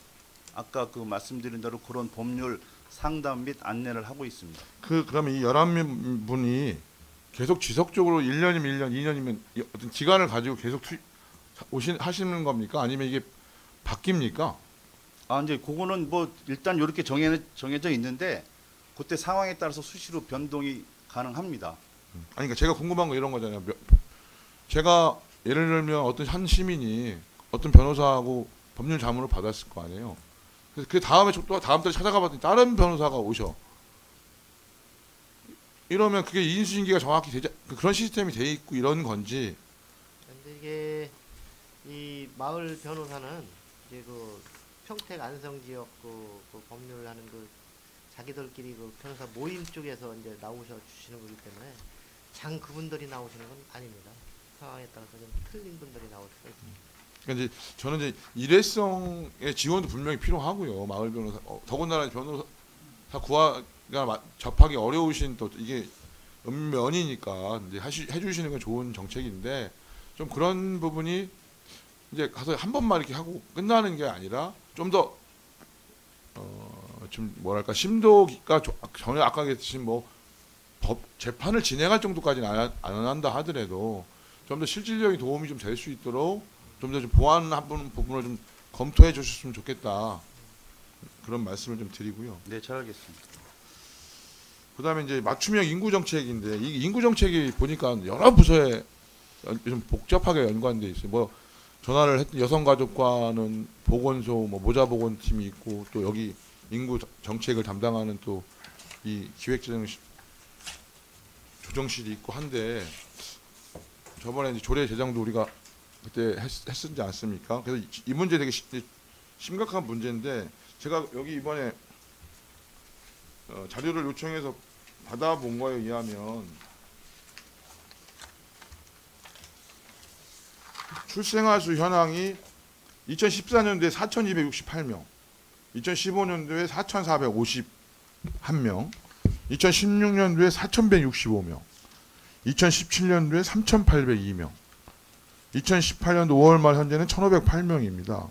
아까 그 말씀드린 대로 그런 법률 상담 및 안내를 하고 있습니다. 그러면 이 11분이 계속 지속적으로 1년이면 1년, 2년이면 어떤 기간을 가지고 계속 하시는 겁니까? 아니면 이게 바뀝니까? 이제 그거는 뭐 일단 이렇게 정해져 있는데 그때 상황에 따라서 수시로 변동이 가능합니다. 아니 그러니까 제가 궁금한 거 이런 거잖아요. 제가 예를 들면 어떤 한 시민이 어떤 변호사하고 법률 자문을 받았을 거 아니에요. 그래서 그 다음에 또 다음 달에 찾아가 봤더니 다른 변호사가 오셔. 이러면 그게 인수인계가 정확히 그런 시스템이 돼 있고 이런 건지. 근데 이게 이 마을 변호사는 이제 그 평택 안성 지역 그 법률하는 그 자기들끼리 그 변호사 모임 쪽에서 이제 나오셔 주시는 거기 때문에 그분들이 나오시는 건 아닙니다. 상황에 따라서 좀 틀린 분들이 나올 수가 있습니다. 그러니까 이제 저는 이제 일회성의 지원도 분명히 필요하고요. 마을 변호사 더군다나 변호사 구하가 접하기 어려우신 또 이게 면이니까 이제 해주시는 건 좋은 정책인데 좀 그런 부분이 이제 가서 한 번만 이렇게 하고 끝나는 게 아니라 좀 더 좀 뭐랄까 심도가 전에 아까 얘기했듯이 뭐 법 재판을 진행할 정도까지는 안 한다 하더라도 좀 더 실질적인 도움이 좀 될 수 있도록 좀 더 보완한 부분을 좀 검토해 주셨으면 좋겠다. 그런 말씀을 좀 드리고요. 네, 잘 알겠습니다. 그다음에 이제 맞춤형 인구 정책인데 이 인구 정책이 보니까 여러 부서에 좀 복잡하게 연관돼 있어요. 뭐 전화를 했던 여성가족과는 보건소, 뭐 모자보건팀이 있고 또 여기 인구 정책을 담당하는 또 이 기획재정 조정실이 있고 한데 저번에 이제 조례 제정도 우리가 그때 했었지 않습니까? 그래서 이 문제 되게 심각한 문제인데 제가 여기 이번에 자료를 요청해서 받아본 거에 의하면 출생아 수 현황이 2014년도에 4,268명, 2015년도에 4,451명, 2016년도에 4,165명, 2017년도에 3,802명, 2018년도 5월 말 현재는 1,508명입니다.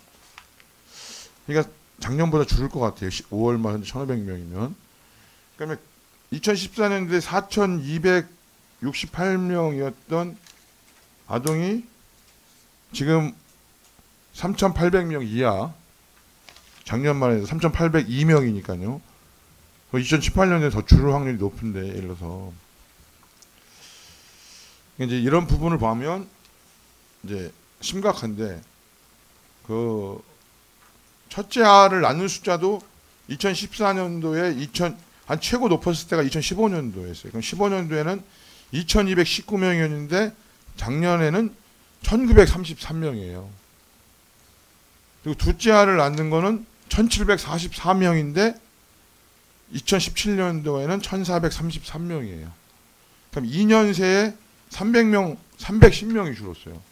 그러니까 작년보다 줄을 것 같아요. 5월 말 현재 1,500명이면. 그러면 2014년도에 4,268명이었던 아동이 지금 3,800명 이하, 작년 말에 3,802명이니까요. 2018년에 더 줄 확률이 높은데, 예를 들어서 이제 이런 부분을 보면 이제 심각한데, 그 첫째 아를 낳는 숫자도 2014년도에 한 최고 높았을 때가 2015년도였어요. 그럼 15년도에는 2,219명이었는데 작년에는 1,933명이에요. 그리고 둘째 아를 낳는 거는 1,744명인데 2017년도에는 1,433명이에요. 그럼 2년 새에 310명이 줄었어요.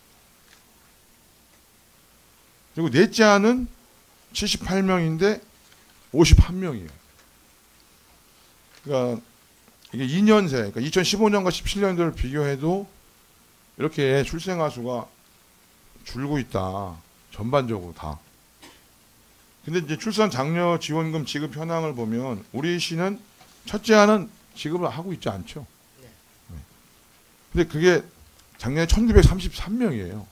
그리고 넷째 아는 78명인데 51명이에요. 그러니까 이게 2년새, 그러니까 2015년과 17년도를 비교해도 이렇게 출생아 수가 줄고 있다. 전반적으로 다. 근데 이제 출산 장려 지원금 지급 현황을 보면 우리 시는 첫째 아는 지급을 하고 있지 않죠. 근데 그게 작년에 1933명이에요.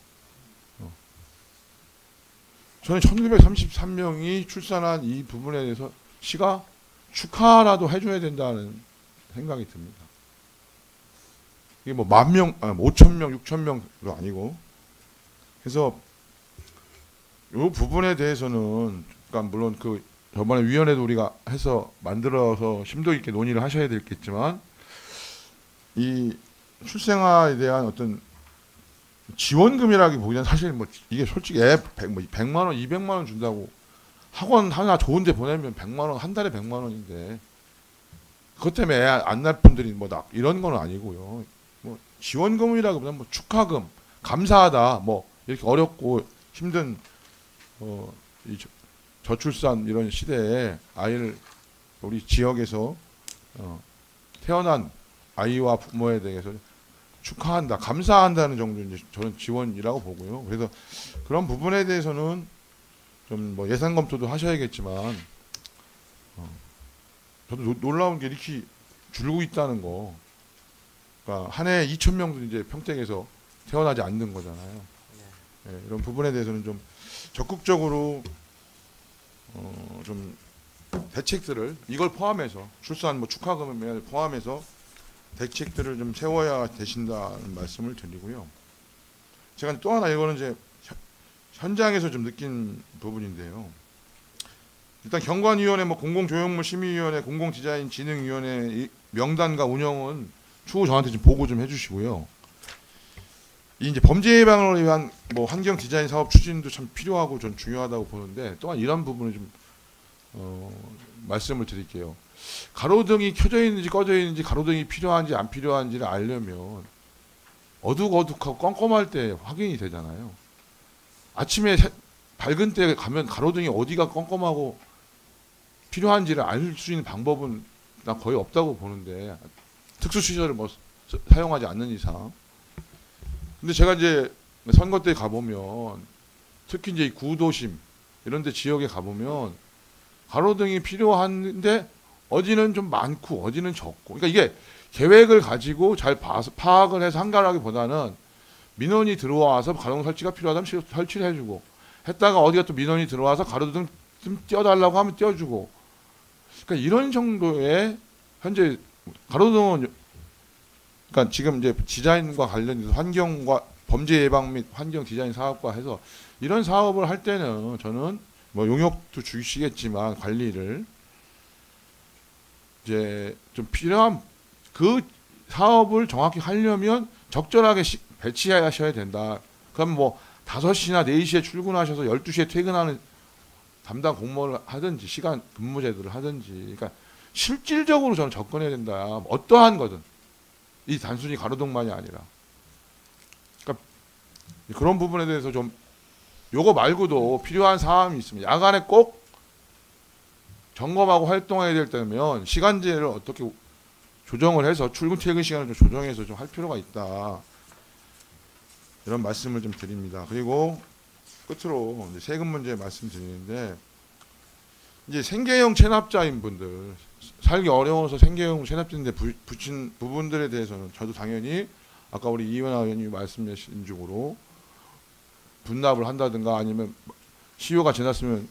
저는 1933명이 출산한 이 부분에 대해서 시가 축하라도 해줘야 된다는 생각이 듭니다. 이게 뭐 10,000명, 5,000명, 6,000명도 아니고. 그래서 이 부분에 대해서는, 그러니까 물론 그 저번에 위원회도 우리가 해서 만들어서 심도 있게 논의를 하셔야 되겠지만, 이 출생아에 대한 어떤 지원금이라기보기는 사실 뭐 이게 솔직히 애 100만 원, 200만 원 준다고 학원 하나 좋은데 보내면 100만 원, 한 달에 100만 원인데 그것 때문에 애 안 낳을 분들이 뭐 이런 건 아니고요. 뭐 지원금이라기보다는 뭐 축하금, 감사하다, 뭐 이렇게 어렵고 힘든 이 저출산 이런 시대에 아이를 우리 지역에서 태어난 아이와 부모에 대해서 축하한다, 감사한다는 정도 이제 저는 지원이라고 보고요. 그래서 그런 부분에 대해서는 좀 뭐 예산 검토도 하셔야겠지만, 저도 놀라운 게 이렇게 줄고 있다는 거. 그러니까 한 해에 2,000명도 이제 평택에서 태어나지 않는 거잖아요. 네, 이런 부분에 대해서는 좀 적극적으로 좀 대책들을 이걸 포함해서 출산 뭐 축하금을 포함해서 대책들을 좀 세워야 되신다는 말씀을 드리고요. 제가 또 하나 이거는 이제 현장에서 좀 느낀 부분인데요. 일단 경관위원회, 뭐 공공조형물 심의위원회, 공공디자인진흥위원회 명단과 운영은 추후 저한테 좀 보고 좀 해주시고요. 이 이제 범죄 예방을 위한 뭐 환경 디자인 사업 추진도 참 필요하고 전 중요하다고 보는데 또한 이런 부분을 좀 말씀을 드릴게요. 가로등이 켜져 있는지 꺼져 있는지 가로등이 필요한지 안 필요한지를 알려면 어둑어둑하고 껌껌할 때 확인이 되잖아요. 아침에 밝은 때 가면 가로등이 어디가 껌껌하고 필요한지를 알 수 있는 방법은 난 거의 없다고 보는데, 특수시설을 뭐 사용하지 않는 이상. 근데 제가 이제 선거 때 가보면 특히 이제 구도심 이런 데 지역에 가보면 가로등이 필요한데 어디는 좀 많고 어디는 적고, 그러니까 이게 계획을 가지고 잘 봐서 파악을 해서 한가하기보다는 민원이 들어와서 가로등 설치가 필요하다면 설치를 해주고, 했다가 어디가 또 민원이 들어와서 가로등 좀 띄워달라고 하면 띄워주고, 그러니까 이런 정도의 현재 가로등은, 그러니까 지금 이제 디자인과 관련해서 환경과 범죄 예방 및 환경 디자인 사업과 해서 이런 사업을 할 때는 저는 뭐 용역도 주시겠지만 관리를 이제 좀 필요한 그 사업을 정확히 하려면 적절하게 배치하셔야 된다. 그럼 뭐 5시나 4시에 출근하셔서 12시에 퇴근하는 담당 공무원을 하든지 시간 근무제도를 하든지, 그러니까 실질적으로 저는 접근해야 된다. 어떠한 거든. 이 단순히 가로등만이 아니라. 그러니까 그런 부분에 대해서 좀 요거 말고도 필요한 사항이 있습니다. 야간에 꼭 점검하고 활동해야 될 때면 시간제를 어떻게 조정을 해서 출근 퇴근 시간을 좀 조정해서 좀 할 필요가 있다. 이런 말씀을 좀 드립니다. 그리고 끝으로 이제 세금 문제 말씀드리는데, 이제 생계형 체납자인 분들, 살기 어려워서 생계형 체납자인데 붙인 부분들에 대해서는 저도 당연히 아까 우리 이현아 의원님이 말씀하신 쪽으로 분납을 한다든가 아니면 시효가 지났으면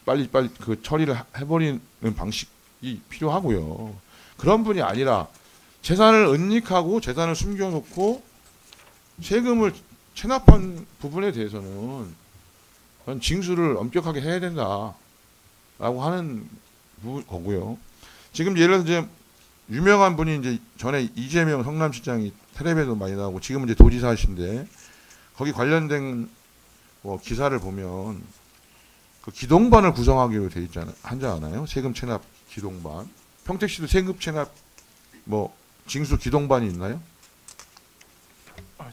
빨리 그 처리를 해버리는 방식이 필요하고요. 그런 분이 아니라 재산을 은닉하고 재산을 숨겨놓고 세금을 체납한 부분에 대해서는 징수를 엄격하게 해야 된다라고 하는 거고요. 지금 예를 들어 유명한 분이 이제 전에 이재명 성남시장이 텔레비에도 많이 나오고 지금은 이제 도지사이신데, 거기 관련된 뭐 기사를 보면 그 기동반을 구성하기로 돼 있잖아요. 하지 않아요? 세금 체납 기동반. 평택시도 세금 체납 뭐 징수 기동반이 있나요?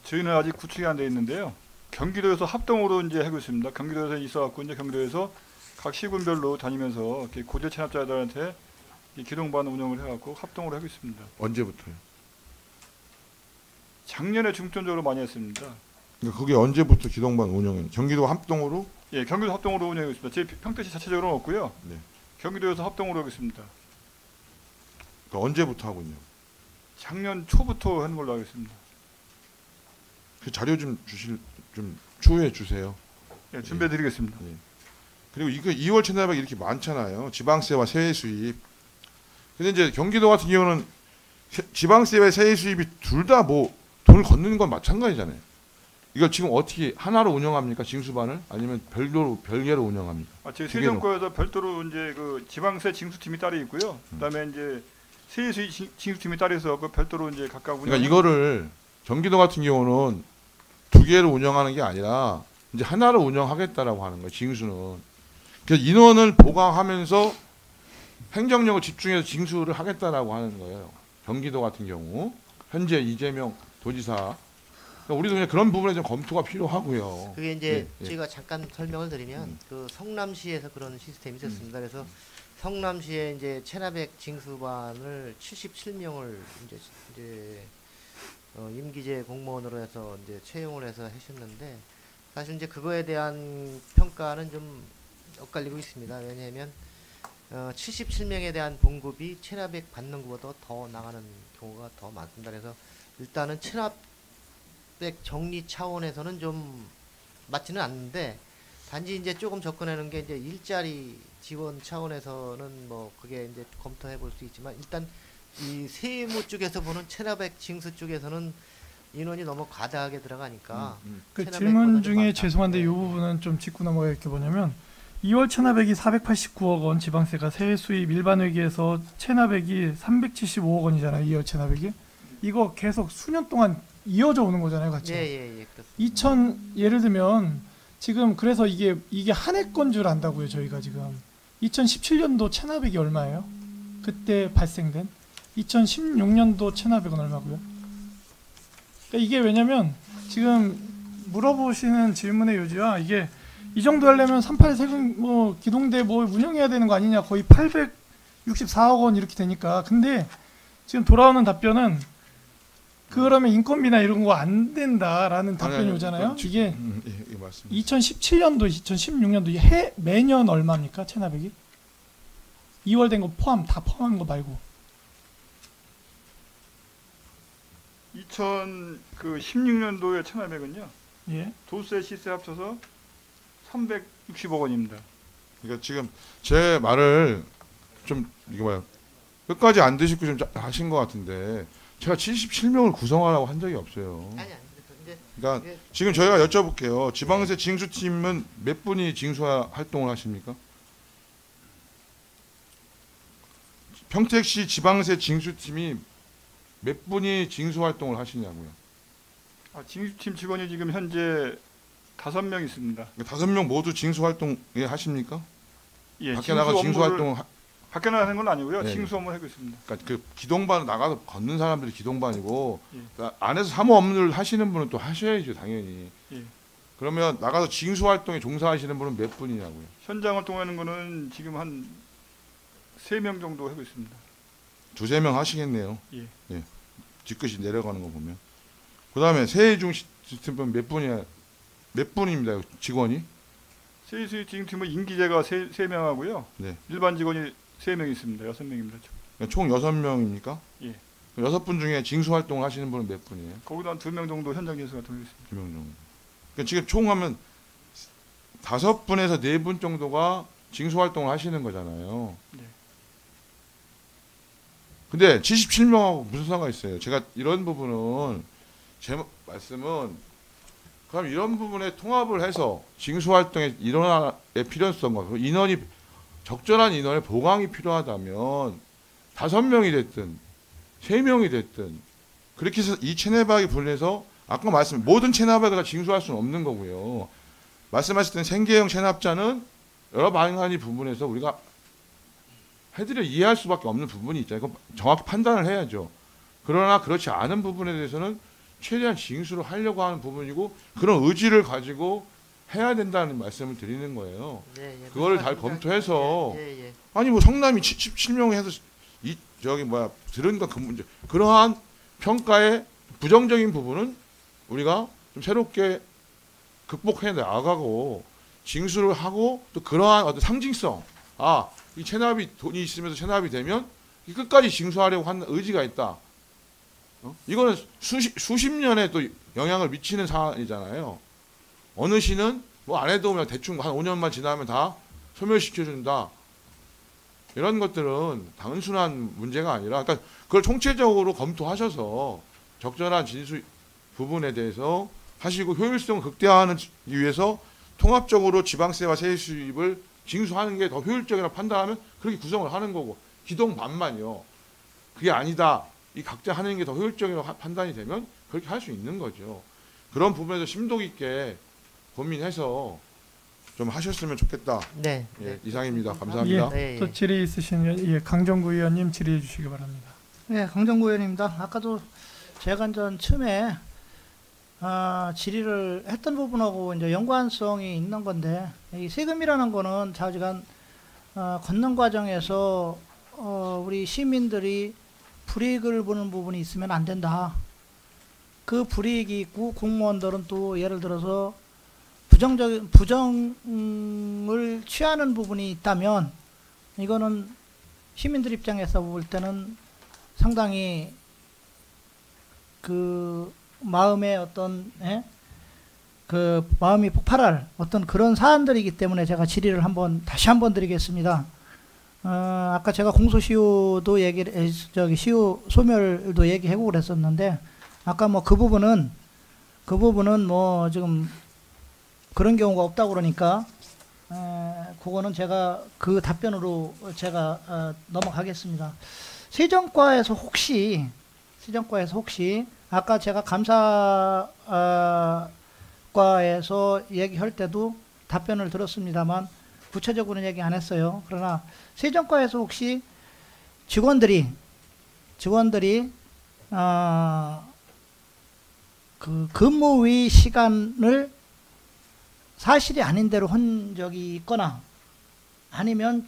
저희는 아직 구축이 안 돼 있는데요. 경기도에서 합동으로 이제 하고 있습니다. 경기도에서 있어갖고 이제 경기도에서 각 시군별로 다니면서 이렇게 고재 체납자들한테 이 기동반 운영을 해갖고 합동으로 하고 있습니다. 언제부터요? 작년에 중점적으로 많이 했습니다. 그러니까 그게 언제부터 기동반 운영이 경기도 합동으로? 예, 경기도 합동으로 운영하고 있습니다. 제 평택시 자체적으로는 없고요. 네. 경기도에서 합동으로 하고 있습니다. 그러니까 언제부터 하고 있냐고. 작년 초부터 하는 걸로 알고 있습니다. 그 자료 좀 추후에 주세요. 예, 준비해드리겠습니다. 그리고 이거 2월 체납액 이렇게 많잖아요. 지방세와 세액 수입. 근데 이제 경기도 같은 경우는 지방세와 세액 수입이 둘 다 뭐 돈을 걷는 건 마찬가지잖아요. 이걸 지금 어떻게 하나로 운영합니까? 징수반을 아니면 별개로 운영합니까? 저희 두 개로. 세정과에서 별도로 이제 그 지방세 징수팀이 따로 있고요. 그다음에 이제 세수 징수팀이 따로 있어 그 별도로 이제 각각 운영. 그러니까 이거를 경기도 같은 경우는 두 개로 운영하는 게 아니라 이제 하나로 운영하겠다라고 하는 거예요. 징수는. 그래서 인원을 보강하면서 행정력을 집중해서 징수를 하겠다라고 하는 거예요. 경기도 같은 경우 현재 이재명 도지사. 그러니까 우리도 그냥 그런 부분에 좀 검토가 필요하고요. 그게 이제 예. 저희가 잠깐 설명을 드리면 그 성남시에서 그런 시스템이 있었습니다. 그래서 성남시에 이제 체납액 징수반을 77명을 이제 임기제 공무원으로 해서 이제 채용을 해서 하셨는데 사실 이제 그거에 대한 평가는 좀 엇갈리고 있습니다. 왜냐하면 77명에 대한 봉급이 체납액 받는 것보다 더 나가는 경우가 더 많습니다. 그래서 일단은 체납액 정리 차원에서는 좀 맞지는 않는데 단지 이제 조금 접근하는 게 이제 일자리 지원 차원에서는 뭐 그게 이제 검토해 볼 수 있지만 일단 이 세무 쪽에서 보는 체납액 징수 쪽에서는 인원이 너무 과다하게 들어가니까 그 체납액보다 질문 좀 중에 많다. 죄송한데 이 네. 부분은 좀 짚고 넘어갈 게 뭐냐면 2월 체납액이 489억 원 지방세가 세외 수입 일반회계에서 체납액이 375억 원이잖아요. 2월 체납액이 이거 계속 수년 동안 이어져 오는 거잖아요, 같이. 예, 그렇습니다. 2000 예를 들면 지금 그래서 이게 한 해 건 줄 안다고요, 저희가 지금. 2017년도 체납액이 얼마예요? 그때 발생된 2016년도 체납액은 얼마고요? 그러니까 이게 왜냐면 지금 물어보시는 질문의 요지와 이게 이 정도 하려면 38 세금 뭐 기동대 뭐 운영해야 되는 거 아니냐 거의 864억 원 이렇게 되니까 근데 지금 돌아오는 답변은 그러면 인건비나 이런 거 안 된다라는 답변이 오잖아요. 이게 예, 맞습니다. 2017년도, 2016년도 매년 얼마입니까 체납액이? 2월 된 거 다 포함한 거 말고. 2016년도의 체납액은요. 예. 도세 시세 합쳐서 360억 원입니다. 그러니까 지금 제 말을 좀 이거 뭐야 끝까지 안 드시고 좀 하신 것 같은데 제가 77명을 구성하라고 한 적이 없어요. 아니 이제 그러니까 이게- 지금 저희가 여쭤볼게요. 지방세 징수팀은 몇 분이 징수 활동을 하십니까? 평택시 지방세 징수팀이 몇 분이 징수 활동을 하시냐고요. 징수팀 직원이 지금 현재 5명 있습니다. 5명 모두 징수 활동 하십니까? 예, 밖에 나가 징수 활동 밖에 나가는 건 아니고요. 네. 징수 업무를 하고 있습니다. 그러니까 그 기동반 나가서 걷는 사람들이 기동반이고 예. 그러니까 안에서 사무 업무를 하시는 분은 또 하셔야죠 당연히. 예. 그러면 나가서 징수 활동에 종사하시는 분은 몇 분이냐고요. 현장 활동하는 거는 지금 한 3명 정도 하고 있습니다. 2-3명 하시겠네요. 예. 뒤끝이 내려가는 거 보면. 그다음에 세해중 시스템은 몇 분이야? 몇 분입니다 직원이? 세수 징팀은 임기제가 3명하고요. 네. 일반 직원이 3명 있습니다. 6명입니다. 그러니까 총 6명입니까? 예. 6분 중에 징수 활동을 하시는 분은 몇 분이에요? 거기도 한 2명 정도 현장 징수 같은 거 있습니다. 2명 정도. 그러니까 지금 총 하면 5분에서 4분 정도가 징수 활동을 하시는 거잖아요. 네. 근데 77명하고 무슨 상관이 있어요? 제가 이런 부분은 제 말씀은 그럼 이런 부분에 통합을 해서 징수 활동에 일어날 필요성과 그 인원이 적절한 인원의 보강이 필요하다면 5명이 됐든 3명이 됐든 그렇게 해서 이 체납액이 분해서 아까 말씀 모든 체납액을 징수할 수는 없는 거고요. 말씀하셨던 생계형 체납자는 여러 방향의 부분에서 우리가 해드려 이해할 수밖에 없는 부분이 있잖아요. 그건 정확히 판단을 해야죠. 그러나 그렇지 않은 부분에 대해서는 최대한 징수를 하려고 하는 부분이고 그런 의지를 가지고 해야 된다는 말씀을 드리는 거예요. 예, 그거를 잘 그렇습니다. 검토해서 예. 아니 뭐 성남이 77명 해서 들은 그 문제, 그러한 평가의 부정적인 부분은 우리가 좀 새롭게 극복해 나가고 징수를 하고 또 그러한 어떤 상징성, 이 체납이 돈이 있으면서 체납이 되면 이 끝까지 징수하려고 하는 의지가 있다. 이거는 수십 년에 또 영향을 미치는 사안이잖아요. 어느 시는 뭐 안 해도 그냥 대충 한 5년만 지나면 다 소멸시켜준다. 이런 것들은 단순한 문제가 아니라, 그러니까 그걸 총체적으로 검토하셔서 적절한 진수 부분에 대해서 하시고 효율성을 극대화하기 위해서 통합적으로 지방세와 세액 수입을 징수하는 게 더 효율적이라고 판단하면 그렇게 구성을 하는 거고, 기동반만이요. 그게 아니다. 이 각자 하는 게 더 효율적이라고 판단이 되면 그렇게 할 수 있는 거죠. 그런 부분에서 심도 깊게 고민해서 좀 하셨으면 좋겠다. 네. 예, 이상입니다. 감사합니다. 네, 또 질의 있으신 강정구 의원님 질의해 주시기 바랍니다. 네, 강정구 의원입니다. 아까도 제가 처음에 질의를 했던 부분하고 이제 연관성이 있는 건데, 이 세금이라는 거는 좌우지간 걷는 과정에서 우리 시민들이 불이익을 보는 부분이 있으면 안 된다. 그 불이익이 있고 공무원들은 또 예를 들어서 부정을 취하는 부분이 있다면 이거는 시민들 입장에서 볼 때는 상당히 그 마음의 어떤 그 마음이 폭발할 어떤 그런 사안들이기 때문에 제가 질의를 다시 한번 드리겠습니다. 아까 제가 공소시효도 시효 소멸도 얘기하고 그랬었는데, 아까 뭐 그 부분은 뭐 지금 그런 경우가 없다고 그러니까 그거는 제가 그 답변으로 제가 넘어가겠습니다. 세정과에서 혹시 아까 제가 감사과에서 얘기할 때도 답변을 들었습니다만 구체적으로는 얘기 안 했어요. 그러나 세정과에서 혹시 직원들이 그 근무의 시간을 사실이 아닌 대로 한 적이 있거나 아니면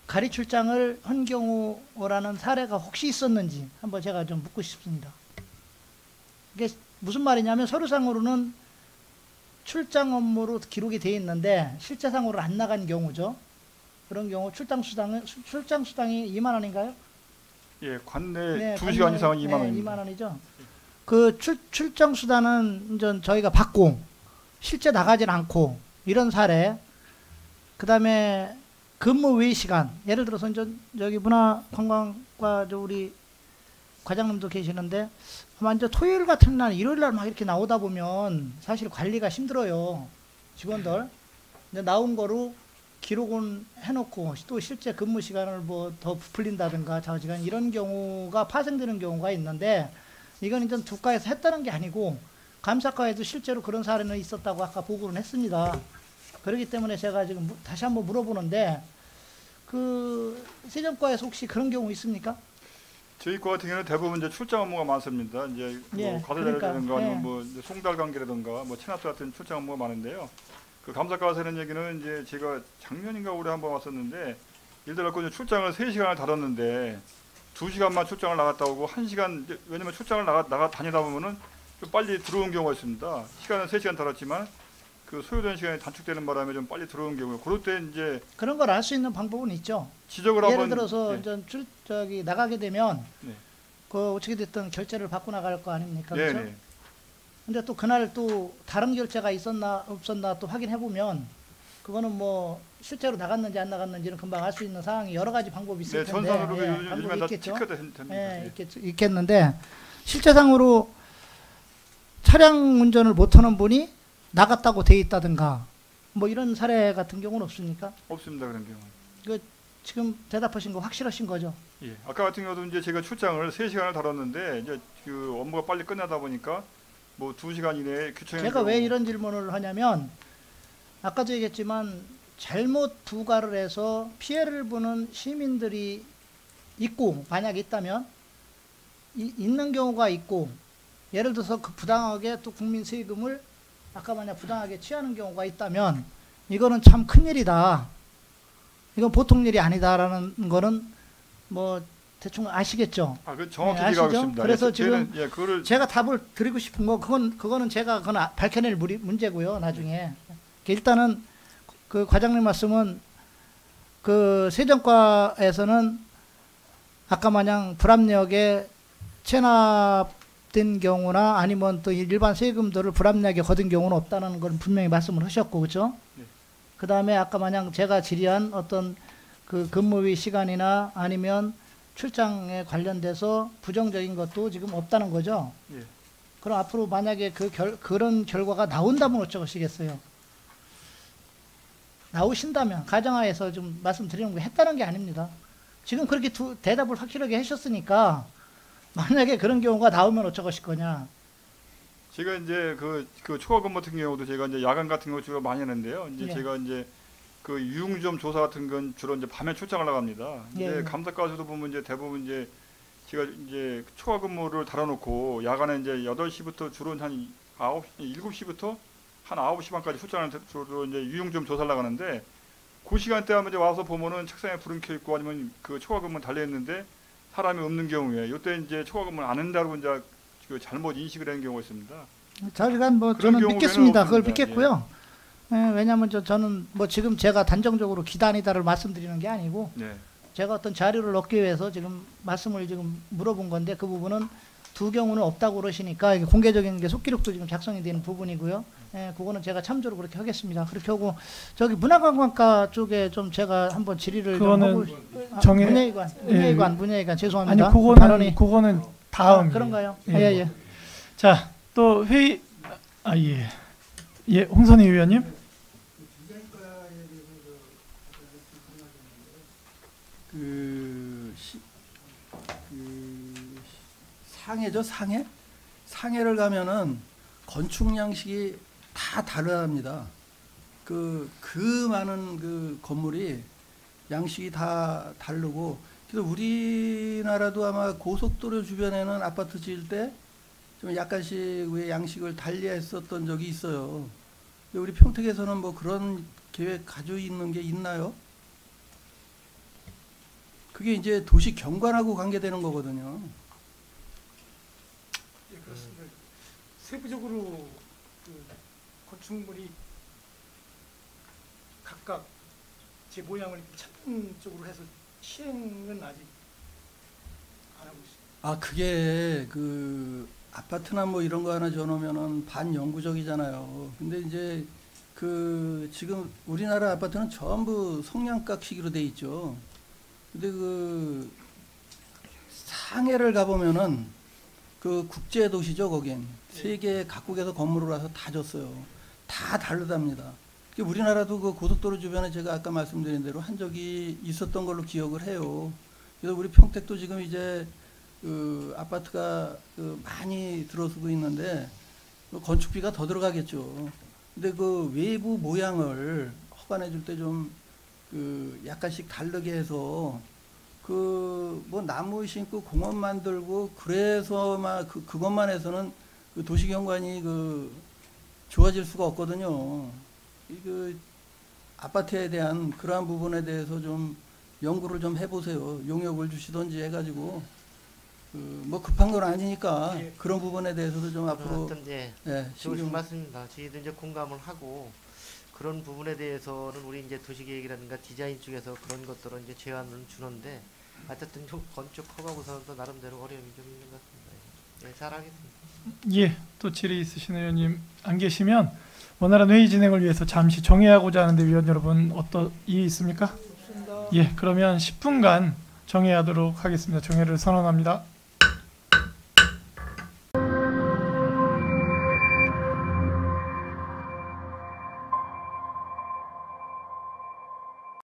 가리 출장을 한 경우라는 사례가 혹시 있었는지 한번 제가 좀 묻고 싶습니다. 이게 무슨 말이냐면 서류상으로는 출장 업무로 기록이 되어 있는데 실제상으로 안 나간 경우죠. 그런 경우 출장 수당이 2만 원인가요? 예, 관내 네, 2시간 이상은 2만 원입니다. 2만 원이죠. 그 출장 수당은 저희가 받고 실제 나가진 않고 이런 사례. 그다음에 근무 외 시간. 예를 들어서 저기 문화관광과 우리 과장님도 계시는데 아마 이제 토요일 같은 날, 일요일 날 막 이렇게 나오다 보면 사실 관리가 힘들어요. 직원들. 근데 나온 거로 기록은 해놓고 또 실제 근무 시간을 뭐 더 부풀린다든가 좌우지간 이런 경우가 파생되는 경우가 있는데, 이건 이제 두과에서 했다는 게 아니고 감사과에도 실제로 그런 사례는 있었다고 아까 보고는 했습니다. 그렇기 때문에 제가 지금 다시 한번 물어보는데, 그 세정과에서 혹시 그런 경우 있습니까? 저희 과 같은 경우는 대부분 이제 출장 업무가 많습니다. 이제 뭐 과세자라든가 아니면 뭐 송달 관계라든가 뭐 체납자 같은 출장 업무가 많은데요. 그 감사과에서 하는 얘기는 이제 제가 작년인가 올해 한번 왔었는데, 예를 들어 갖고 출장을 3시간을 다뤘는데 2시간만 출장을 나갔다 오고 1시간, 왜냐면 출장을 다니다 보면은 좀 빨리 들어온 경우가 있습니다. 시간은 3시간 다뤘지만 그 소요된 시간이 단축되는 바람에 좀 빨리 들어온 경우에, 그럴 때 이제 그런 걸 알 수 있는 방법은 있죠. 지적을 예를 한번, 들어서 예. 나가게 되면 네. 그 어떻게 됐든 결제를 받고 나갈 거 아닙니까? 그렇죠? 네네. 근데 또 그날 또 다른 결제가 있었나 없었나 또 확인해 보면 그거는 뭐 실제로 나갔는지 안 나갔는지는 금방 알 수 있는 상황이 여러 가지 방법이 있을 네, 텐데, 전산으로 방법이 요즘에 다 있겠죠. 체크가 됩니다. 예, 있겠는데 실제상으로 차량 운전을 못하는 분이 나갔다고 돼 있다든가 뭐 이런 사례 같은 경우는 없습니까? 없습니다, 그런 경우. 지금 대답하신 거 확실하신 거죠? 예, 아까 같은 경우도 이제 제가 출장을 3시간을 다뤘는데 이제 그 업무가 빨리 끝나다 보니까 뭐 2시간 이내에 규정에 제가 왜 이런 질문을 하냐면 아까도 얘기했지만 잘못 부과를 해서 피해를 보는 시민들이 있고, 만약에 있다면 있는 경우가 있고, 예를 들어서 그 부당하게 또 국민 세금을 아까 만약 부당하게 취하는 경우가 있다면 이거는 참 큰일이다. 이건 보통 일이 아니다라는 거는 뭐 대충 아시겠죠? 그 정확히 네, 기억하고 아시죠? 있습니다. 그래서 저희는, 그거를 제가 답을 드리고 싶은 거 그거는 제가 밝혀낼 문제고요. 나중에 일단은 그 과장님 말씀은 그 세정과에서는 아까 마냥 불합리하게 체납된 경우나 아니면 또 일반 세금들을 불합리하게 거둔 경우는 없다는 걸 분명히 말씀을 하셨고, 그렇죠? 네. 그 다음에 아까 마냥 제가 질의한 어떤 그 근무의 시간이나 아니면 출장에 관련돼서 부정적인 것도 지금 없다는 거죠. 예. 그럼 앞으로 만약에 그런 결과가 나온다면 어쩌시겠어요? 나오신다면 가정하에서 좀 말씀드리는 거 했다는 게 아닙니다. 지금 그렇게 대답을 확실하게 하셨으니까 만약에 그런 경우가 나오면 어쩌실 거냐? 제가 이제 그 초과 근무 같은 경우도 제가 이제 야간 같은 거 주로 많이 하는데요. 이제 예. 제가 이제 그 유흥점 조사 같은 건 주로 이제 밤에 출장을 나갑니다. 예. 이제 감사과에서도 보면 이제 대부분 이제 제가 이제 초과 근무를 달아놓고 야간에 이제 8시부터 주로 한 7시부터 한 9시 반까지 출장을 주로 이제 유흥점 조사를 나가는데 그 시간대 하면 이제 와서 보면은 책상에 불은 켜 있고 아니면 그 초과 근무 달려 있는데 사람이 없는 경우에 이때 이제 초과 근무를 안 한다고 이제 그 잘못 인식을 하는 경우가 있습니다. 저희가 뭐 그런 저는 경우에는 믿겠습니다. 그걸 없습니다. 믿겠고요. 왜냐하면 저는 뭐 지금 제가 단정적으로 기단이다를 말씀드리는 게 아니고 네. 제가 어떤 자료를 얻기 위해서 지금 말씀을 지금 물어본 건데 그 부분은 두 경우는 없다고 그러시니까 이게 공개적인 게 속기록도 지금 작성이 되는 부분이고요. 그거는 제가 참조를 그렇게 하겠습니다. 그렇게 하고 저기 문화관광과 쪽에 좀 제가 한번 질의를 좀 하고 문예회관 죄송합니다. 아니 그거는 다음 그런가요? 예. 예. 자, 또 회의 예, 홍선희 의원님. 상해죠, 상해? 상해를 가면은 건축 양식이 다 다르답니다. 그 많은 그 건물이 양식이 다 다르고, 그래서 우리나라도 아마 고속도로 주변에는 아파트 지을 때 좀 약간씩 왜 양식을 달리했었던 적이 있어요. 우리 평택에서는 뭐 그런 계획 가지고 있는 게 있나요? 그게 이제 도시 경관하고 관계되는 거거든요. 예, 그렇습니다. 세부적으로 그 건축물이 각각 제 모양을 찾는 쪽으로 해서 시행은 아직 안 하고 있습니다. 그게 그 아파트나 뭐 이런 거 하나 줘놓으면은 반영구적이잖아요. 근데 이제 그 지금 우리나라 아파트는 전부 성냥각식으로 돼 있죠. 근데 그 상해를 가보면은 그 국제 도시죠, 거긴. 세계 각국에서 건물을 와서 다 줬어요. 다 다르답니다. 우리나라도 그 고속도로 주변에 제가 아까 말씀드린 대로 한 적이 있었던 걸로 기억을 해요. 그래서 우리 평택도 지금 이제 그 아파트가 그 많이 들어서고 있는데 건축비가 더 들어가겠죠. 근데 그 외부 모양을 허가내 줄 때 좀 그 약간씩 다르게 해서 그 뭐 나무 심고 공원 만들고 그래서 막 그것만 해서는 그 도시경관이 그 좋아질 수가 없거든요. 그 아파트에 대한 그러한 부분에 대해서 좀 연구를 좀 해보세요. 용역을 주시든지 해가지고 뭐 급한 건 아니니까 그런 부분에 대해서도 좀 앞으로 좋으신 말씀입니다. 저희도 이제 공감을 하고 그런 부분에 대해서는 우리 이제 도시계획이라든가 디자인 쪽에서 그런 것들을 이제 제안을 주는데 어쨌든 좀 건축 허가부서도 나름대로 어려움이 좀 있는 것 같습니다. 네, 잘하겠습니다. 예, 또 질의 있으신 의원님 안 계시면 원활한 회의 진행을 위해서 잠시 정회하고자 하는데 위원 여러분 어떤 이의 있습니까? 없습니다. 예, 그러면 10분간 정회하도록 하겠습니다. 정회를 선언합니다.